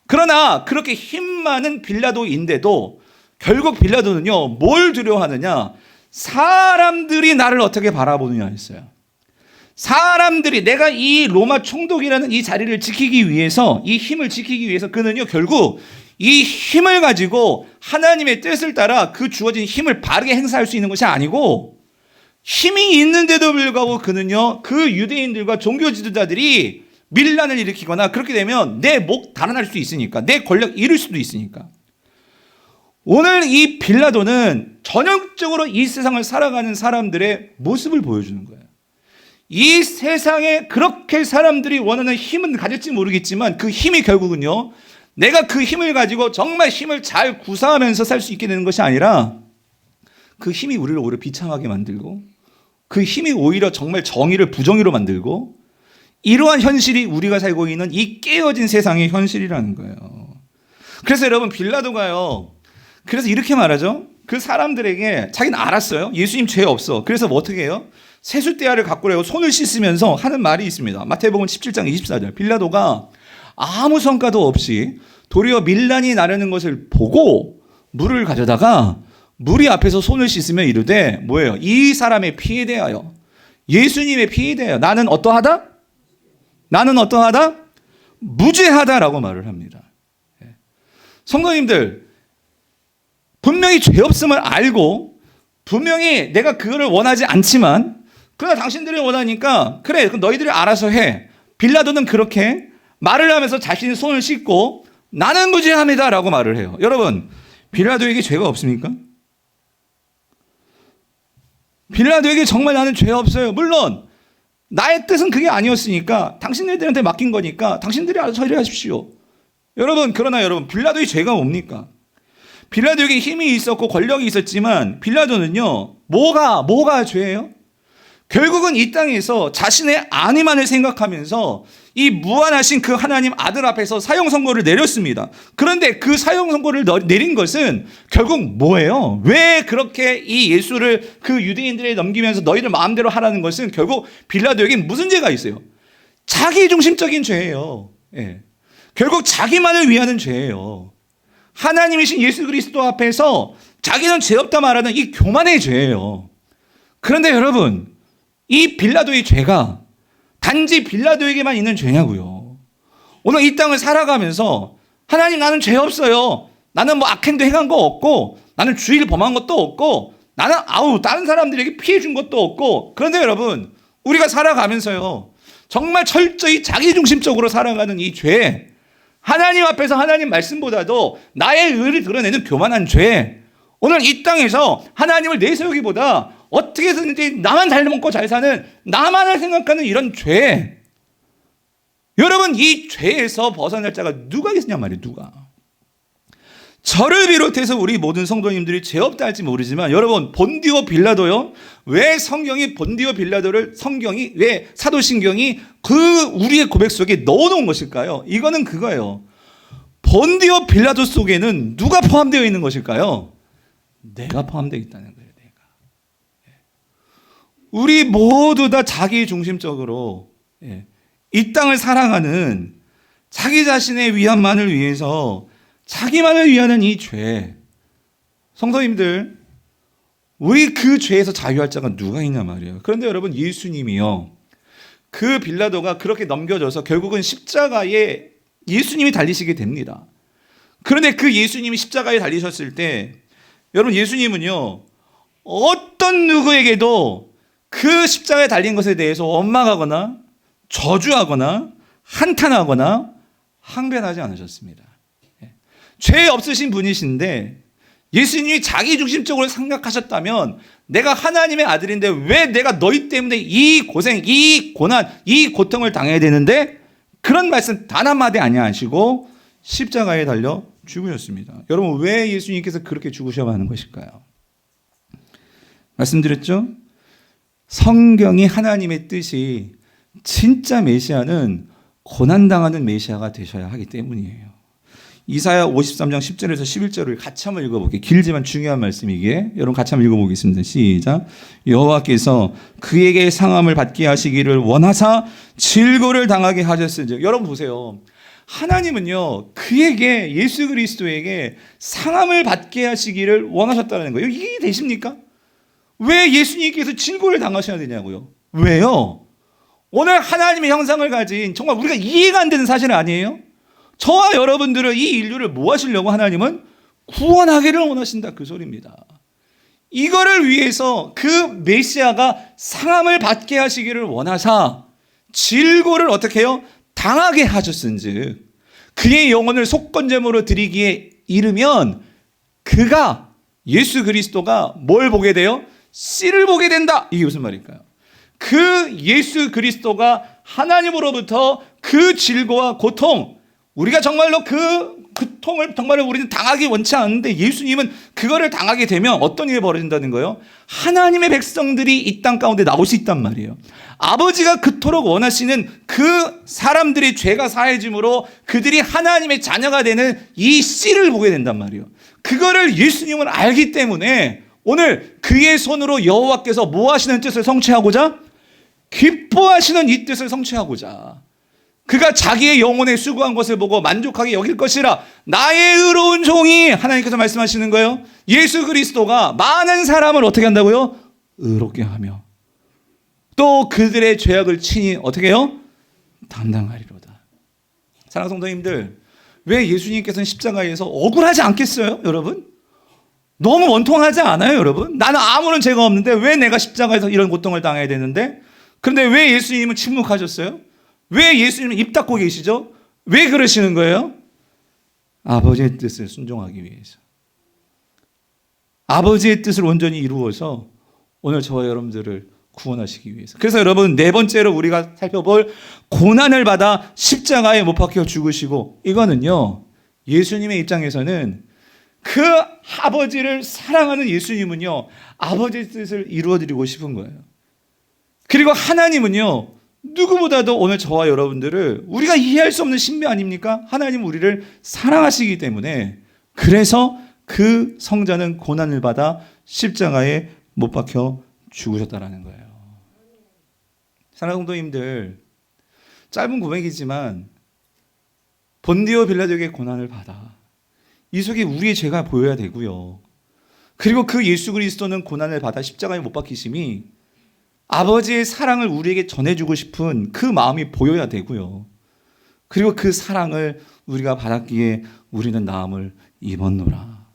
그러나 그렇게 힘 많은 빌라도인데도 결국 빌라도는요 뭘 두려워하느냐, 사람들이 나를 어떻게 바라보느냐 했어요. 사람들이 내가 이 로마 총독이라는 이 자리를 지키기 위해서, 이 힘을 지키기 위해서 그는요 결국 이 힘을 가지고 하나님의 뜻을 따라 그 주어진 힘을 바르게 행사할 수 있는 것이 아니고, 힘이 있는데도 불구하고 그는요 그 유대인들과 종교 지도자들이 밀란을 일으키거나 그렇게 되면 내 목 달아날 수 있으니까, 내 권력 잃을 수도 있으니까. 오늘 이 빌라도는 전형적으로 이 세상을 살아가는 사람들의 모습을 보여주는 거예요. 이 세상에 그렇게 사람들이 원하는 힘은 가질지 모르겠지만 그 힘이 결국은요 내가 그 힘을 가지고 정말 힘을 잘 구사하면서 살 수 있게 되는 것이 아니라 그 힘이 우리를 오히려 비참하게 만들고, 그 힘이 오히려 정말 정의를 부정의로 만들고, 이러한 현실이 우리가 살고 있는 이 깨어진 세상의 현실이라는 거예요. 그래서 여러분 빌라도가요 그래서 이렇게 말하죠. 그 사람들에게 자기는 알았어요. 예수님 죄 없어. 그래서 뭐 어떻게 해요? 세숫대야를 갖고 오라고 손을 씻으면서 하는 말이 있습니다. 마태복음 17장 24절. 빌라도가 아무 성과도 없이 도리어 밀란이 나르는 것을 보고 물을 가져다가 무리 앞에서 손을 씻으며 이르되 뭐예요? 이 사람의 피에 대하여, 예수님의 피에 대하여 나는 어떠하다? 나는 어떠하다? 무죄하다라고 말을 합니다. 성도님들, 분명히 죄 없음을 알고 분명히 내가 그거를 원하지 않지만 그러나 당신들이 원하니까 그래 그럼 너희들이 알아서 해. 빌라도는 그렇게 말을 하면서 자신의 손을 씻고 나는 무죄합니다 라고 말을 해요. 여러분, 빌라도에게 죄가 없습니까? 빌라도에게 정말 나는 죄 없어요. 물론 나의 뜻은 그게 아니었으니까 당신들한테 맡긴 거니까 당신들이 알아서 처리하십시오. 여러분, 그러나 여러분 빌라도의 죄가 뭡니까? 빌라도에게 힘이 있었고 권력이 있었지만 빌라도는요, 뭐가 죄예요? 결국은 이 땅에서 자신의 안위만을 생각하면서 이 무한하신 그 하나님 아들 앞에서 사형 선고를 내렸습니다. 그런데 그 사형 선고를 내린 것은 결국 뭐예요? 왜 그렇게 이 예수를 그 유대인들에 넘기면서 너희들 마음대로 하라는 것은 결국 빌라도에겐 무슨 죄가 있어요? 자기중심적인 죄예요. 예. 결국 자기만을 위하는 죄예요. 하나님이신 예수 그리스도 앞에서 자기는 죄 없다 말하는 이 교만의 죄예요. 그런데 여러분, 이 빌라도의 죄가 단지 빌라도에게만 있는 죄냐고요. 오늘 이 땅을 살아가면서 하나님, 나는 죄 없어요. 나는 뭐 악행도 행한 거 없고, 나는 주의를 범한 것도 없고, 나는 다른 사람들에게 피해 준 것도 없고. 그런데 여러분, 우리가 살아가면서요, 정말 철저히 자기중심적으로 살아가는 이 죄, 하나님 앞에서 하나님 말씀보다도 나의 의를 드러내는 교만한 죄, 오늘 이 땅에서 하나님을 내세우기보다 어떻게 해서든지 나만 잘 먹고 잘 사는, 나만을 생각하는 이런 죄, 여러분, 이 죄에서 벗어날 자가 누가 있느냐 말이에요. 누가. 저를 비롯해서 우리 모든 성도님들이 죄 없다 할지 모르지만, 여러분, 본디오 빌라도요, 왜 성경이 본디오 빌라도를, 성경이 왜 사도신경이 그 우리의 고백 속에 넣어놓은 것일까요? 이거는 그거예요. 본디오 빌라도 속에는 누가 포함되어 있는 것일까요? 내가 포함되어 있다는 거예요. 내가. 우리 모두 다 자기중심적으로 이 땅을 살아가는 자기 자신의 위안만을 위해서 자기만을 위하는 이 죄, 성도님들, 우리 그 죄에서 자유할 자가 누가 있냐 말이에요. 그런데 여러분, 예수님이요, 그 빌라도가 그렇게 넘겨져서 결국은 십자가에 예수님이 달리시게 됩니다. 그런데 그 예수님이 십자가에 달리셨을 때, 여러분, 예수님은요, 어떤 누구에게도 그 십자가에 달린 것에 대해서 원망하거나 저주하거나 한탄하거나 항변하지 않으셨습니다. 죄 없으신 분이신데 예수님이 자기중심적으로 생각하셨다면, 내가 하나님의 아들인데 왜 내가 너희 때문에 이 고생, 이 고난, 이 고통을 당해야 되는데, 그런 말씀 단 한마디 안 하시고 십자가에 달려 죽으셨습니다. 여러분, 왜 예수님께서 그렇게 죽으셔야 하는 것일까요? 말씀드렸죠? 성경이 하나님의 뜻이 진짜 메시아는 고난당하는 메시아가 되셔야 하기 때문이에요. 이사야 53장 10절에서 11절을 같이 한번 읽어볼게요. 길지만 중요한 말씀이기에 여러분 같이 한번 읽어보겠습니다. 시작. 여호와께서 그에게 상함을 받게 하시기를 원하사 질고를 당하게 하셨으니. 여러분 보세요. 하나님은요, 그에게, 예수 그리스도에게 상함을 받게 하시기를 원하셨다는 거예요. 이게 되십니까? 왜 예수님께서 질고를 당하셔야 되냐고요? 왜요? 오늘 하나님의 형상을 가진, 정말 우리가 이해가 안 되는 사실 아니에요? 저와 여러분들을, 이 인류를 뭐 하시려고 하나님은 구원하기를 원하신다, 그 소리입니다. 이거를 위해서 그 메시아가 상함을 받게 하시기를 원하사 질고를 어떻게 해요? 당하게 하셨은즉 그의 영혼을 속건제물로 드리기에 이르면 그가, 예수 그리스도가 뭘 보게 돼요? 씨를 보게 된다. 이게 무슨 말일까요? 그 예수 그리스도가 하나님으로부터 그 질고와 고통, 우리가 정말로 그 고통을 정말로 우리는 당하기 원치 않는데, 예수님은 그거를 당하게 되면 어떤 일이 벌어진다는 거예요? 하나님의 백성들이 이 땅 가운데 나올 수 있단 말이에요. 아버지가 그토록 원하시는 그 사람들의 죄가 사해짐으로 그들이 하나님의 자녀가 되는 이 씨를 보게 된단 말이에요. 그거를 예수님은 알기 때문에 오늘 그의 손으로 여호와께서 뭐 하시는 뜻을 성취하고자? 기뻐하시는 이 뜻을 성취하고자, 그가 자기의 영혼에 수고한 것을 보고 만족하게 여길 것이라. 나의 의로운 종이, 하나님께서 말씀하시는 거예요. 예수 그리스도가 많은 사람을 어떻게 한다고요? 의롭게 하며 또 그들의 죄악을 친히 어떻게 해요? 담당하리로다. 사랑하는 성도님들, 왜 예수님께서는 십자가에서 억울하지 않겠어요? 여러분, 너무 원통하지 않아요? 여러분, 나는 아무런 죄가 없는데 왜 내가 십자가에서 이런 고통을 당해야 되는데? 그런데 왜 예수님은 침묵하셨어요? 왜 예수님은 입 닫고 계시죠? 왜 그러시는 거예요? 아버지의 뜻을 순종하기 위해서. 아버지의 뜻을 온전히 이루어서 오늘 저와 여러분들을 구원하시기 위해서. 그래서 여러분, 네 번째로 우리가 살펴볼 고난을 받아 십자가에 못 박혀 죽으시고, 이거는요, 예수님의 입장에서는 그 아버지를 사랑하는 예수님은요, 아버지의 뜻을 이루어드리고 싶은 거예요. 그리고 하나님은요, 누구보다도 오늘 저와 여러분들을, 우리가 이해할 수 없는 신비 아닙니까? 하나님은 우리를 사랑하시기 때문에, 그래서 그 성자는 고난을 받아 십자가에 못 박혀 죽으셨다라는 거예요. 사랑하는 성도님들, 짧은 고백이지만 본디오 빌라도에게 고난을 받아 이 속에 우리의 죄가 보여야 되고요. 그리고 그 예수 그리스도는 고난을 받아 십자가에 못 박히심이 아버지의 사랑을 우리에게 전해주고 싶은 그 마음이 보여야 되고요. 그리고 그 사랑을 우리가 받았기에 우리는 나음을 입었노라.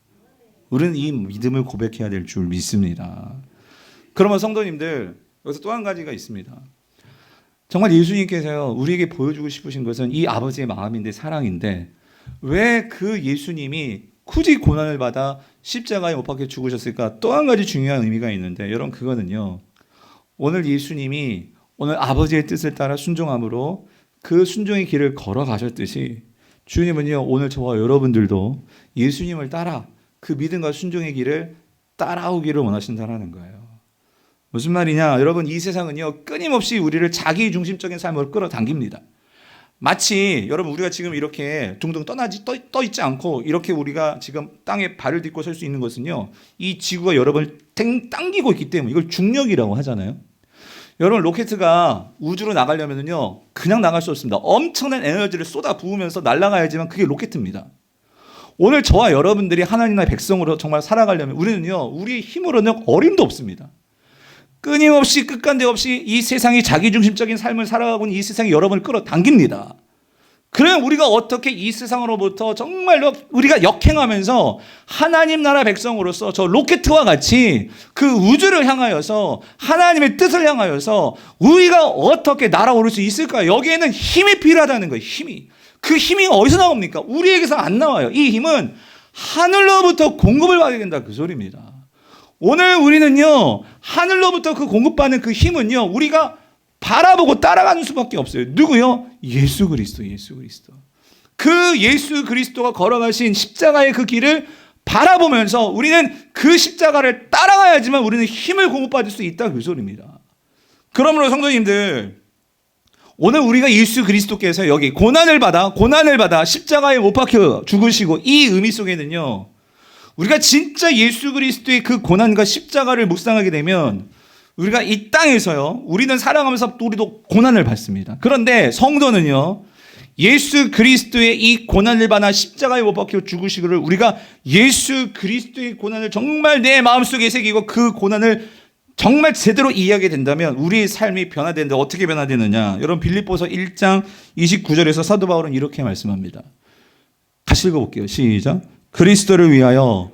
우리는 이 믿음을 고백해야 될 줄 믿습니다. 그러면 성도님들, 여기서 또 한 가지가 있습니다. 정말 예수님께서요, 우리에게 보여주고 싶으신 것은 이 아버지의 마음인데, 사랑인데, 왜 그 예수님이 굳이 고난을 받아 십자가에 못 박혀 죽으셨을까? 또 한 가지 중요한 의미가 있는데, 여러분, 그거는요, 오늘 예수님이 오늘 아버지의 뜻을 따라 순종함으로 그 순종의 길을 걸어가셨듯이, 주님은요, 오늘 저와 여러분들도 예수님을 따라 그 믿음과 순종의 길을 따라오기를 원하신다는 거예요. 무슨 말이냐? 여러분, 이 세상은요, 끊임없이 우리를 자기 중심적인 삶으로 끌어당깁니다. 마치 여러분, 우리가 지금 이렇게 둥둥 떠 있지 않고 이렇게 우리가 지금 땅에 발을 딛고 설 수 있는 것은요, 이 지구가 여러분을 당기고 있기 때문에, 이걸 중력이라고 하잖아요. 여러분, 로켓가 우주로 나가려면요, 그냥 나갈 수 없습니다. 엄청난 에너지를 쏟아 부으면서 날아가야지만 그게 로켓입니다. 오늘 저와 여러분들이 하나님의 백성으로 정말 살아가려면 우리는요, 우리의 힘으로는 어림도 없습니다. 끊임없이 끝간데 없이 이 세상이 자기중심적인 삶을 살아가고 있는 이 세상이 여러분을 끌어당깁니다. 그러면 우리가 어떻게 이 세상으로부터 정말로 우리가 역행하면서 하나님 나라 백성으로서 저 로켓과 같이 그 우주를 향하여서 하나님의 뜻을 향하여서 우리가 어떻게 날아오를 수 있을까요? 여기에는 힘이 필요하다는 거예요. 힘이. 그 힘이 어디서 나옵니까? 우리에게서 안 나와요. 이 힘은 하늘로부터 공급을 받게 된다, 그 소리입니다. 오늘 우리는요, 하늘로부터 그 공급받는 그 힘은요, 우리가 바라보고 따라가는 수밖에 없어요. 누구요? 예수 그리스도, 예수 그리스도. 그 예수 그리스도가 걸어가신 십자가의 그 길을 바라보면서 우리는 그 십자가를 따라가야지만 우리는 힘을 공급받을 수 있다, 그 소리입니다. 그러므로 성도님들, 오늘 우리가 예수 그리스도께서 여기 고난을 받아 십자가에 못 박혀 죽으시고, 이 의미 속에는요, 우리가 진짜 예수 그리스도의 그 고난과 십자가를 묵상하게 되면 우리가 이 땅에서요, 우리는 살아가면서 우리도 고난을 받습니다. 그런데 성도는요, 예수 그리스도의 이 고난을 받아 십자가에 못 박혀 죽으시기를 우리가 예수 그리스도의 고난을 정말 내 마음속에 새기고 그 고난을 정말 제대로 이해하게 된다면 우리의 삶이 변화되는데, 어떻게 변화되느냐? 여러분, 빌립보서 1장 29절에서 사도 바울은 이렇게 말씀합니다. 같이 읽어볼게요. 시작. 그리스도를 위하여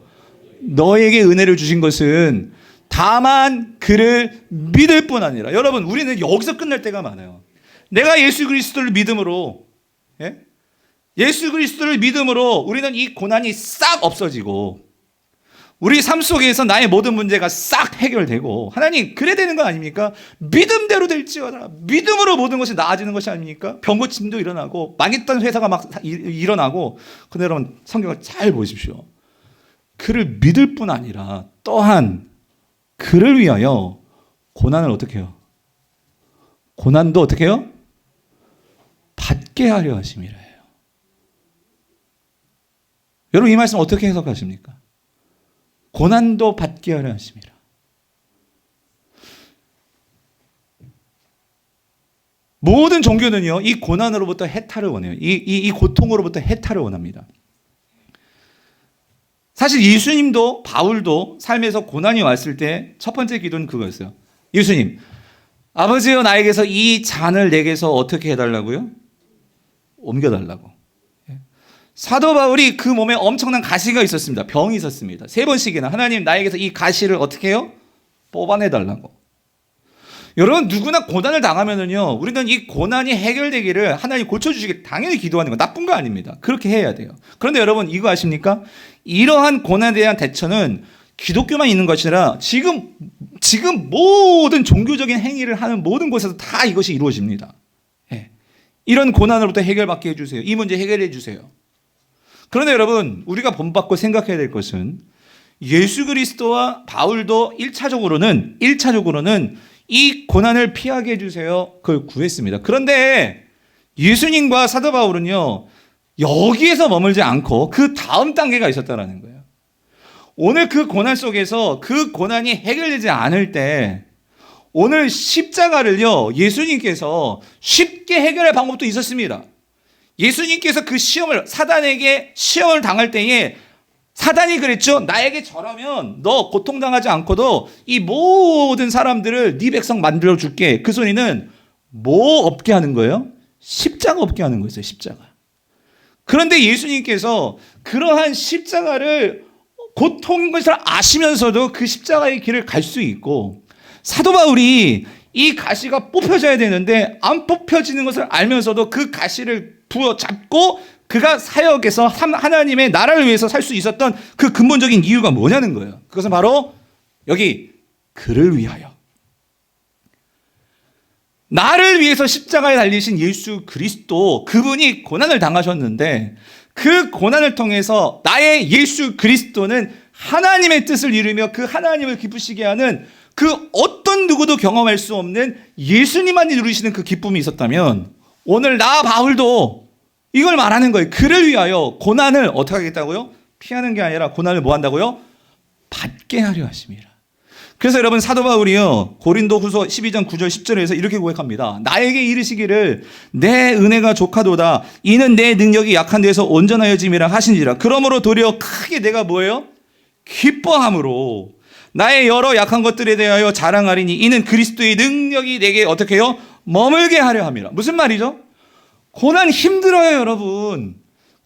너에게 은혜를 주신 것은 다만 그를 믿을 뿐 아니라. 여러분, 우리는 여기서 끝날 때가 많아요. 내가 예수 그리스도를 믿음으로, 예수 그리스도를 믿음으로 우리는 이 고난이 싹 없어지고 우리 삶 속에서 나의 모든 문제가 싹 해결되고, 하나님 그래 되는 거 아닙니까? 믿음대로 될지어다. 믿음으로 모든 것이 나아지는 것이 아닙니까? 병고침도 일어나고 망했던 회사가 막 일어나고. 근데 여러분, 성경을 잘 보십시오. 그를 믿을 뿐 아니라 또한 그를 위하여 고난을 어떻게 해요? 고난도 어떻게 해요? 받게 하려 하심이라 해요. 여러분, 이 말씀 어떻게 해석하십니까? 고난도 받게 하려 하심이라. 모든 종교는요, 이 고난으로부터 해탈을 원해요. 이 고통으로부터 해탈을 원합니다. 사실 예수님도, 바울도 삶에서 고난이 왔을 때 첫 번째 기도는 그거였어요. 예수님, 아버지여, 나에게서 이 잔을 내게서 어떻게 해달라고요? 옮겨달라고. 사도 바울이 그 몸에 엄청난 가시가 있었습니다. 병이 있었습니다. 3번씩이나 하나님, 나에게서 이 가시를 어떻게 해요? 뽑아내달라고. 여러분, 누구나 고난을 당하면은요, 우리는 이 고난이 해결되기를 하나님 고쳐주시길 당연히 기도하는 거, 나쁜 거 아닙니다. 그렇게 해야 돼요. 그런데 여러분, 이거 아십니까? 이러한 고난에 대한 대처는 기독교만 있는 것이 아니라 지금 모든 종교적인 행위를 하는 모든 곳에서 다 이것이 이루어집니다. 이런 고난으로부터 해결받게 해주세요. 이 문제 해결해 주세요. 그런데 여러분, 우리가 본받고 생각해야 될 것은 예수 그리스도와 바울도 1차적으로는 이 고난을 피하게 해주세요. 그걸 구했습니다. 그런데 예수님과 사도 바울은요, 여기에서 머물지 않고 그 다음 단계가 있었다는 거예요. 오늘 그 고난 속에서 그 고난이 해결되지 않을 때 오늘 십자가를요, 예수님께서 쉽게 해결할 방법도 있었습니다. 예수님께서 그 사단에게 시험을 당할 때에 사단이 그랬죠. 나에게 절하면 너 고통당하지 않고도 이 모든 사람들을 네 백성 만들어 줄게. 그 소리는 뭐 없게 하는 거예요? 십자가 없게 하는 거였어요. 십자가. 그런데 예수님께서 그러한 십자가를 고통인 것을 아시면서도 그 십자가의 길을 갈 수 있고, 사도 바울이 이 가시가 뽑혀져야 되는데 안 뽑혀지는 것을 알면서도 그 가시를 부여잡고 그가 사역에서 하나님의 나라를 위해서 살 수 있었던 그 근본적인 이유가 뭐냐는 거예요. 그것은 바로 여기 그를 위하여, 나를 위해서 십자가에 달리신 예수 그리스도, 그분이 고난을 당하셨는데 그 고난을 통해서 나의 예수 그리스도는 하나님의 뜻을 이루며 그 하나님을 기쁘시게 하는 그 어떤 누구도 경험할 수 없는 예수님만이 누리시는 그 기쁨이 있었다면, 오늘 나 바울도 이걸 말하는 거예요. 그를 위하여 고난을 어떻게 하겠다고요? 피하는 게 아니라 고난을 뭐 한다고요? 받게 하려 하심이라. 그래서 여러분, 사도 바울이요, 고린도후서 12장 9절 10절에서 이렇게 고백합니다. 나에게 이르시기를 내 은혜가 족하도다. 이는 내 능력이 약한 데서 온전하여짐이라 하신지라. 그러므로 도리어 크게 내가 뭐예요? 기뻐함으로 나의 여러 약한 것들에 대하여 자랑하리니 이는 그리스도의 능력이 내게 어떻게 해요? 머물게 하려 함이라. 무슨 말이죠? 고난 힘들어요, 여러분.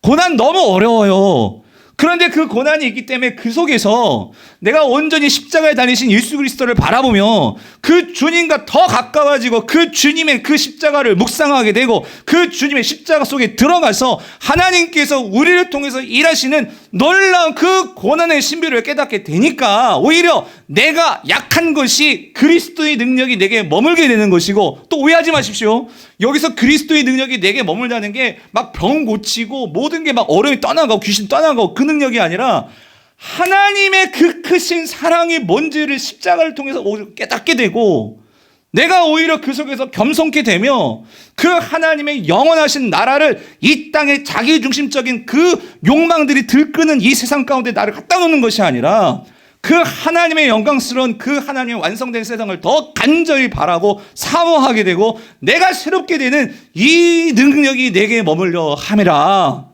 고난 너무 어려워요. 그런데 그 고난이 있기 때문에 그 속에서 내가 온전히 십자가에 달리신 예수 그리스도를 바라보며 그 주님과 더 가까워지고 그 주님의 그 십자가를 묵상하게 되고 그 주님의 십자가 속에 들어가서 하나님께서 우리를 통해서 일하시는 놀라운 그 고난의 신비를 깨닫게 되니까 오히려 내가 약한 것이 그리스도의 능력이 내게 머물게 되는 것이고, 또 오해하지 마십시오. 여기서 그리스도의 능력이 내게 머물다는 게 막 병 고치고 모든 게 막 어려움이 떠나가고 귀신 떠나가고 그 능력이 아니라 하나님의 그 크신 사랑이 뭔지를 십자가를 통해서 깨닫게 되고, 내가 오히려 그 속에서 겸손케 되며 그 하나님의 영원하신 나라를 이 땅에 자기중심적인 그 욕망들이 들끄는 이 세상 가운데 나를 갖다 놓는 것이 아니라 그 하나님의 영광스러운 그 하나님의 완성된 세상을 더 간절히 바라고 사모하게 되고 내가 새롭게 되는 이 능력이 내게 머물려 함이라.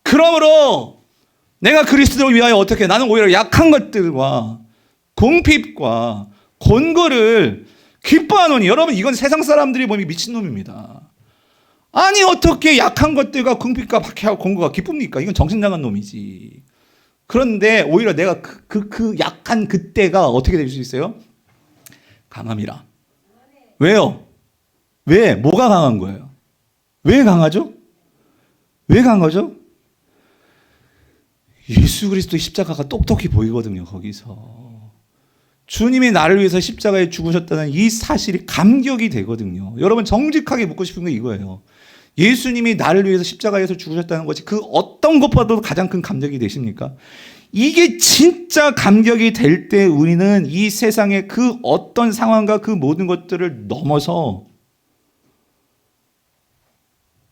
그러므로 내가 그리스도를 위하여 어떻게, 나는 오히려 약한 것들과 궁핍과 곤고를 기뻐하노니. 여러분, 이건 세상 사람들이 보면 미친놈입니다. 아니 어떻게 약한 것들과 궁핍과 박해와 곤고가 기쁩니까? 이건 정신 나간 놈이지. 그런데 오히려 내가 그 약한 그때가 어떻게 될 수 있어요? 강함이라. 왜요? 왜? 뭐가 강한 거예요? 왜 강하죠? 왜 강하죠? 예수 그리스도의 십자가가 똑똑히 보이거든요. 거기서 주님이 나를 위해서 십자가에 죽으셨다는 이 사실이 감격이 되거든요. 여러분, 정직하게 묻고 싶은 게 이거예요. 예수님이 나를 위해서 십자가에서 죽으셨다는 것이 그 어떤 것보다도 가장 큰 감격이 되십니까? 이게 진짜 감격이 될 때 우리는 이 세상의 그 어떤 상황과 그 모든 것들을 넘어서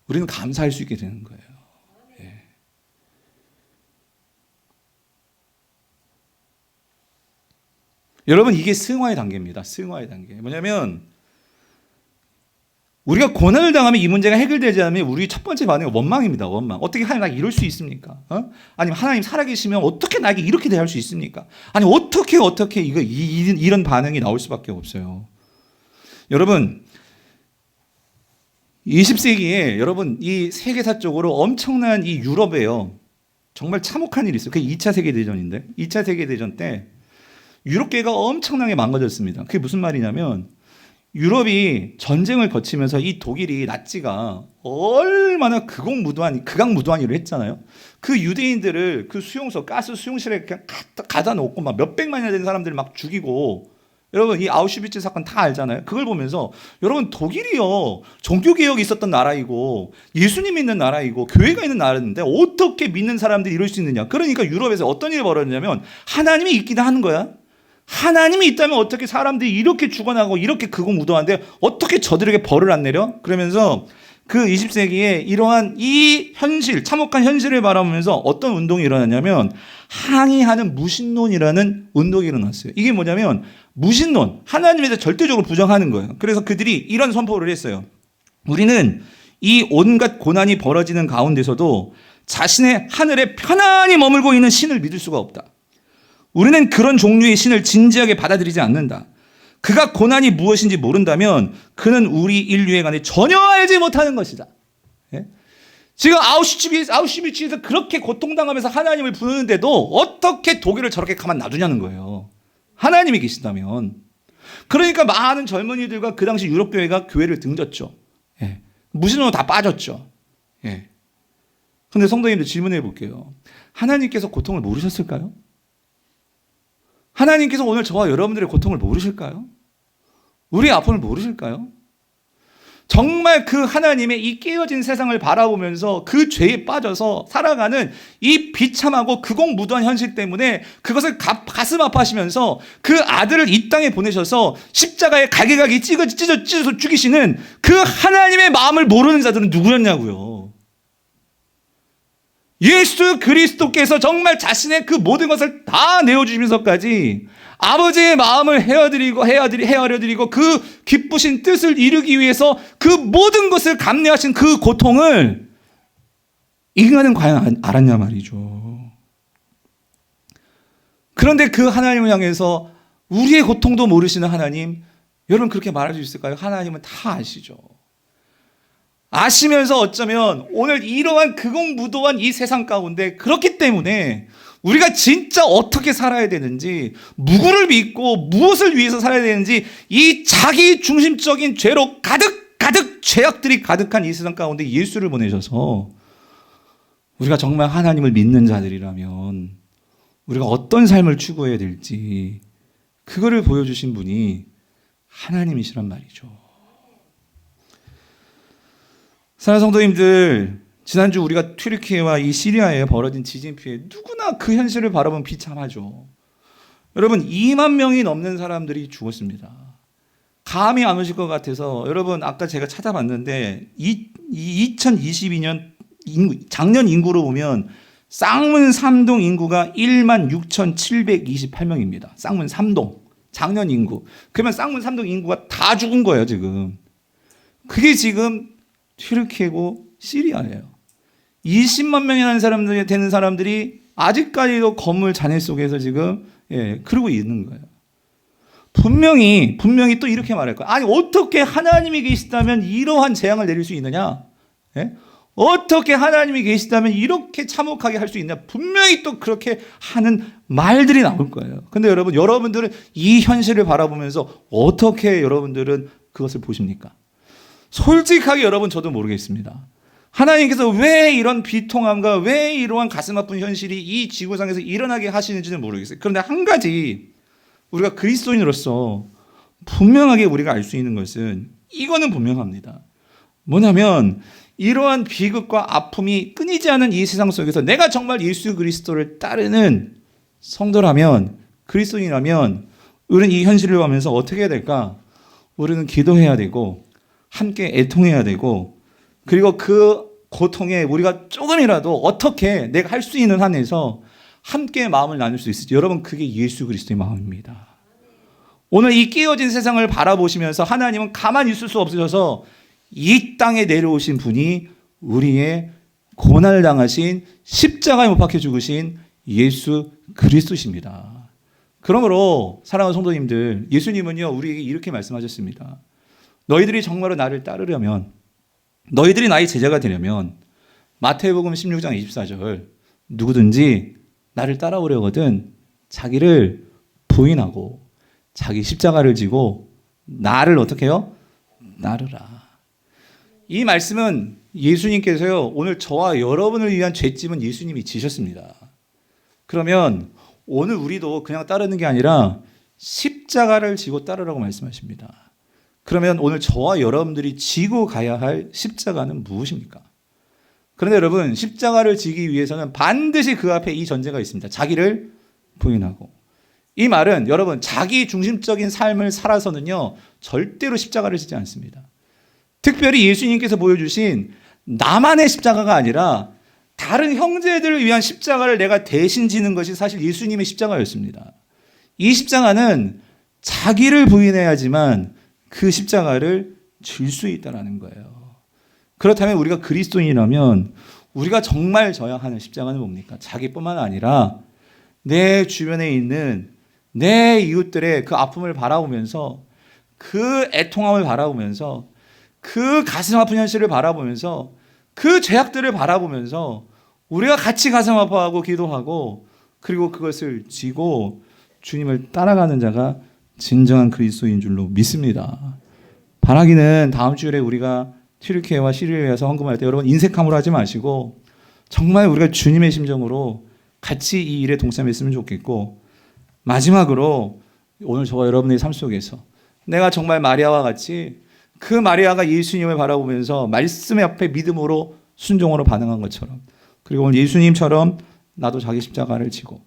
우리는 감사할 수 있게 되는 거예요. 예. 여러분, 이게 승화의 단계입니다. 승화의 단계. 뭐냐면 우리가 고난을 당하면 이 문제가 해결되지 않으면 우리 첫 번째 반응은 원망입니다. 원망. 어떻게 하나님 나에게 이럴 수 있습니까? 아니면 하나님 살아계시면 어떻게 나에게 이렇게 대할 수 있습니까? 아니 어떻게 이런 반응이 나올 수밖에 없어요. 여러분, 20세기에 여러분 이 세계사적으로 엄청난 이 유럽에요. 정말 참혹한 일이 있어요. 그게 2차 세계대전인데 2차 세계대전 때 유럽계가 엄청나게 망가졌습니다. 그게 무슨 말이냐면 유럽이 전쟁을 거치면서 이 독일이 나치가 얼마나 극악무도한 일을 했잖아요. 그 유대인들을 그 수용소, 가스 수용실에 그냥 갖다 놓고 막 몇백만이나 되는 사람들을 막 죽이고 여러분 이 아우슈비츠 사건 다 알잖아요. 그걸 보면서 여러분 독일이요 종교개혁이 있었던 나라이고 예수님 믿는 나라이고 교회가 있는 나라인데 어떻게 믿는 사람들이 이럴 수 있느냐. 그러니까 유럽에서 어떤 일이 벌어졌냐면 하나님이 있긴 하는 거야. 하나님이 있다면 어떻게 사람들이 이렇게 죽어나가고 이렇게 극우무도한데 어떻게 저들에게 벌을 안 내려? 그러면서 그 20세기에 이러한 이 현실, 참혹한 현실을 바라보면서 어떤 운동이 일어났냐면 항의하는 무신론이라는 운동이 일어났어요. 이게 뭐냐면 무신론, 하나님에 대해 절대적으로 부정하는 거예요. 그래서 그들이 이런 선포를 했어요. 우리는 이 온갖 고난이 벌어지는 가운데서도 자신의 하늘에 편안히 머물고 있는 신을 믿을 수가 없다. 우리는 그런 종류의 신을 진지하게 받아들이지 않는다. 그가 고난이 무엇인지 모른다면 그는 우리 인류에 관해 전혀 알지 못하는 것이다. 예? 지금 아우슈비츠에서 그렇게 고통당하면서 하나님을 부르는데도 어떻게 독일을 저렇게 가만 놔두냐는 거예요. 하나님이 계신다면. 그러니까 많은 젊은이들과 그 당시 유럽 교회가 교회를 등졌죠. 예. 무신론으로 다 빠졌죠. 예. 근데 성도님들 질문해 볼게요. 하나님께서 고통을 모르셨을까요? 하나님께서 오늘 저와 여러분들의 고통을 모르실까요? 우리의 아픔을 모르실까요? 정말 그 하나님의 이 깨어진 세상을 바라보면서 그 죄에 빠져서 살아가는 이 비참하고 극악무도한 현실 때문에 그것을 가슴 아파하시면서 그 아들을 이 땅에 보내셔서 십자가에 갈기갈기 찢어서 죽이시는 그 하나님의 마음을 모르는 자들은 누구였냐고요. 예수 그리스도께서 정말 자신의 그 모든 것을 다 내어주시면서까지 아버지의 마음을 헤아려드리고 그 기쁘신 뜻을 이루기 위해서 그 모든 것을 감내하신 그 고통을 인간은 과연 알았냐 말이죠. 그런데 그 하나님을 향해서 우리의 고통도 모르시는 하나님, 여러분 그렇게 말할 수 있을까요? 하나님은 다 아시죠. 아시면서 어쩌면 오늘 이러한 극악무도한 이 세상 가운데 그렇기 때문에 우리가 진짜 어떻게 살아야 되는지, 누구를 믿고 무엇을 위해서 살아야 되는지 이 자기 중심적인 죄로 가득 죄악들이 가득한 이 세상 가운데 예수를 보내셔서 우리가 정말 하나님을 믿는 자들이라면 우리가 어떤 삶을 추구해야 될지 그거를 보여주신 분이 하나님이시란 말이죠. 사랑하는 성도님들, 지난주 우리가 튀르키예와 이 시리아에 벌어진 지진 피해 누구나 그 현실을 바라보면 비참하죠. 여러분 2만 명이 넘는 사람들이 죽었습니다. 감이 안 오실 것 같아서 여러분 아까 제가 찾아봤는데 2022년 작년 인구로 보면 쌍문 3동 인구가 1만 6,728명입니다. 쌍문 3동 작년 인구. 그러면 쌍문 3동 인구가 다 죽은 거예요 지금. 그게 지금 튀르키예고 시리아예요. 20만 명이라는 사람들이 되는 사람들이 아직까지도 건물 잔해 속에서 지금 그러고 있는 거예요. 분명히 또 이렇게 말할 거예요. 아니 어떻게 하나님이 계시다면 이러한 재앙을 내릴 수 있느냐? 어떻게 하나님이 계시다면 이렇게 참혹하게 할 수 있냐? 분명히 또 그렇게 하는 말들이 나올 거예요. 근데 여러분들은 이 현실을 바라보면서 어떻게 여러분들은 그것을 보십니까? 솔직하게 여러분 저도 모르겠습니다. 하나님께서 왜 이런 비통함과 왜 이러한 가슴 아픈 현실이 이 지구상에서 일어나게 하시는지는 모르겠어요. 그런데 한 가지 우리가 그리스도인으로서 분명하게 우리가 알 수 있는 것은 이거는 분명합니다. 뭐냐면 이러한 비극과 아픔이 끊이지 않은 이 세상 속에서 내가 정말 예수 그리스도를 따르는 성도라면, 그리스도인이라면 우리는 이 현실을 보면서 어떻게 해야 될까? 우리는 기도해야 되고 함께 애통해야 되고, 그리고 그 고통에 우리가 조금이라도 어떻게 내가 할 수 있는 한에서 함께 마음을 나눌 수 있을지, 여러분 그게 예수 그리스도의 마음입니다. 오늘 이 깨어진 세상을 바라보시면서 하나님은 가만히 있을 수 없으셔서 이 땅에 내려오신 분이 우리의 고난을 당하신 십자가에 못 박혀 죽으신 예수 그리스도십니다. 그러므로 사랑하는 성도님들, 예수님은요 우리에게 이렇게 말씀하셨습니다. 너희들이 정말로 나를 따르려면, 너희들이 나의 제자가 되려면 마태복음 16장 24절 누구든지 나를 따라오려거든 자기를 부인하고 자기 십자가를 지고 나를 어떻게 해요? 따르라. 이 말씀은 예수님께서요 오늘 저와 여러분을 위한 죄짐은 예수님이 지셨습니다. 그러면 오늘 우리도 그냥 따르는 게 아니라 십자가를 지고 따르라고 말씀하십니다. 그러면 오늘 저와 여러분들이 지고 가야 할 십자가는 무엇입니까? 그런데 여러분, 십자가를 지기 위해서는 반드시 그 앞에 이 전제가 있습니다. 자기를 부인하고. 이 말은 여러분, 자기 중심적인 삶을 살아서는요, 절대로 십자가를 지지 않습니다. 특별히 예수님께서 보여주신 나만의 십자가가 아니라 다른 형제들을 위한 십자가를 내가 대신 지는 것이 사실 예수님의 십자가였습니다. 이 십자가는 자기를 부인해야지만 그 십자가를 질 수 있다는 거예요. 그렇다면 우리가 그리스도인이라면 우리가 정말 져야 하는 십자가는 뭡니까? 자기뿐만 아니라 내 주변에 있는 내 이웃들의 그 아픔을 바라보면서, 그 애통함을 바라보면서, 그 가슴 아픈 현실을 바라보면서, 그 죄악들을 바라보면서 우리가 같이 가슴 아파하고 기도하고, 그리고 그것을 지고 주님을 따라가는 자가 진정한 그리스도인 줄로 믿습니다. 바라기는 다음 주일에 우리가 튀르키예와 시리아에 위해서 헌금할 때 여러분 인색함으로 하지 마시고 정말 우리가 주님의 심정으로 같이 이 일에 동참했으면 좋겠고, 마지막으로 오늘 저와 여러분의 삶 속에서 내가 정말 마리아와 같이 그 마리아가 예수님을 바라보면서 말씀의 앞에 믿음으로 순종으로 반응한 것처럼, 그리고 오늘 예수님처럼 나도 자기 십자가를 지고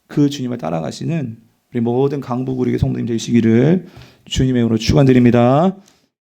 그 주님을 따라가시는 우리 모든 강북 우리 성도님 되시기를 주님의 이름으로 축원드립니다.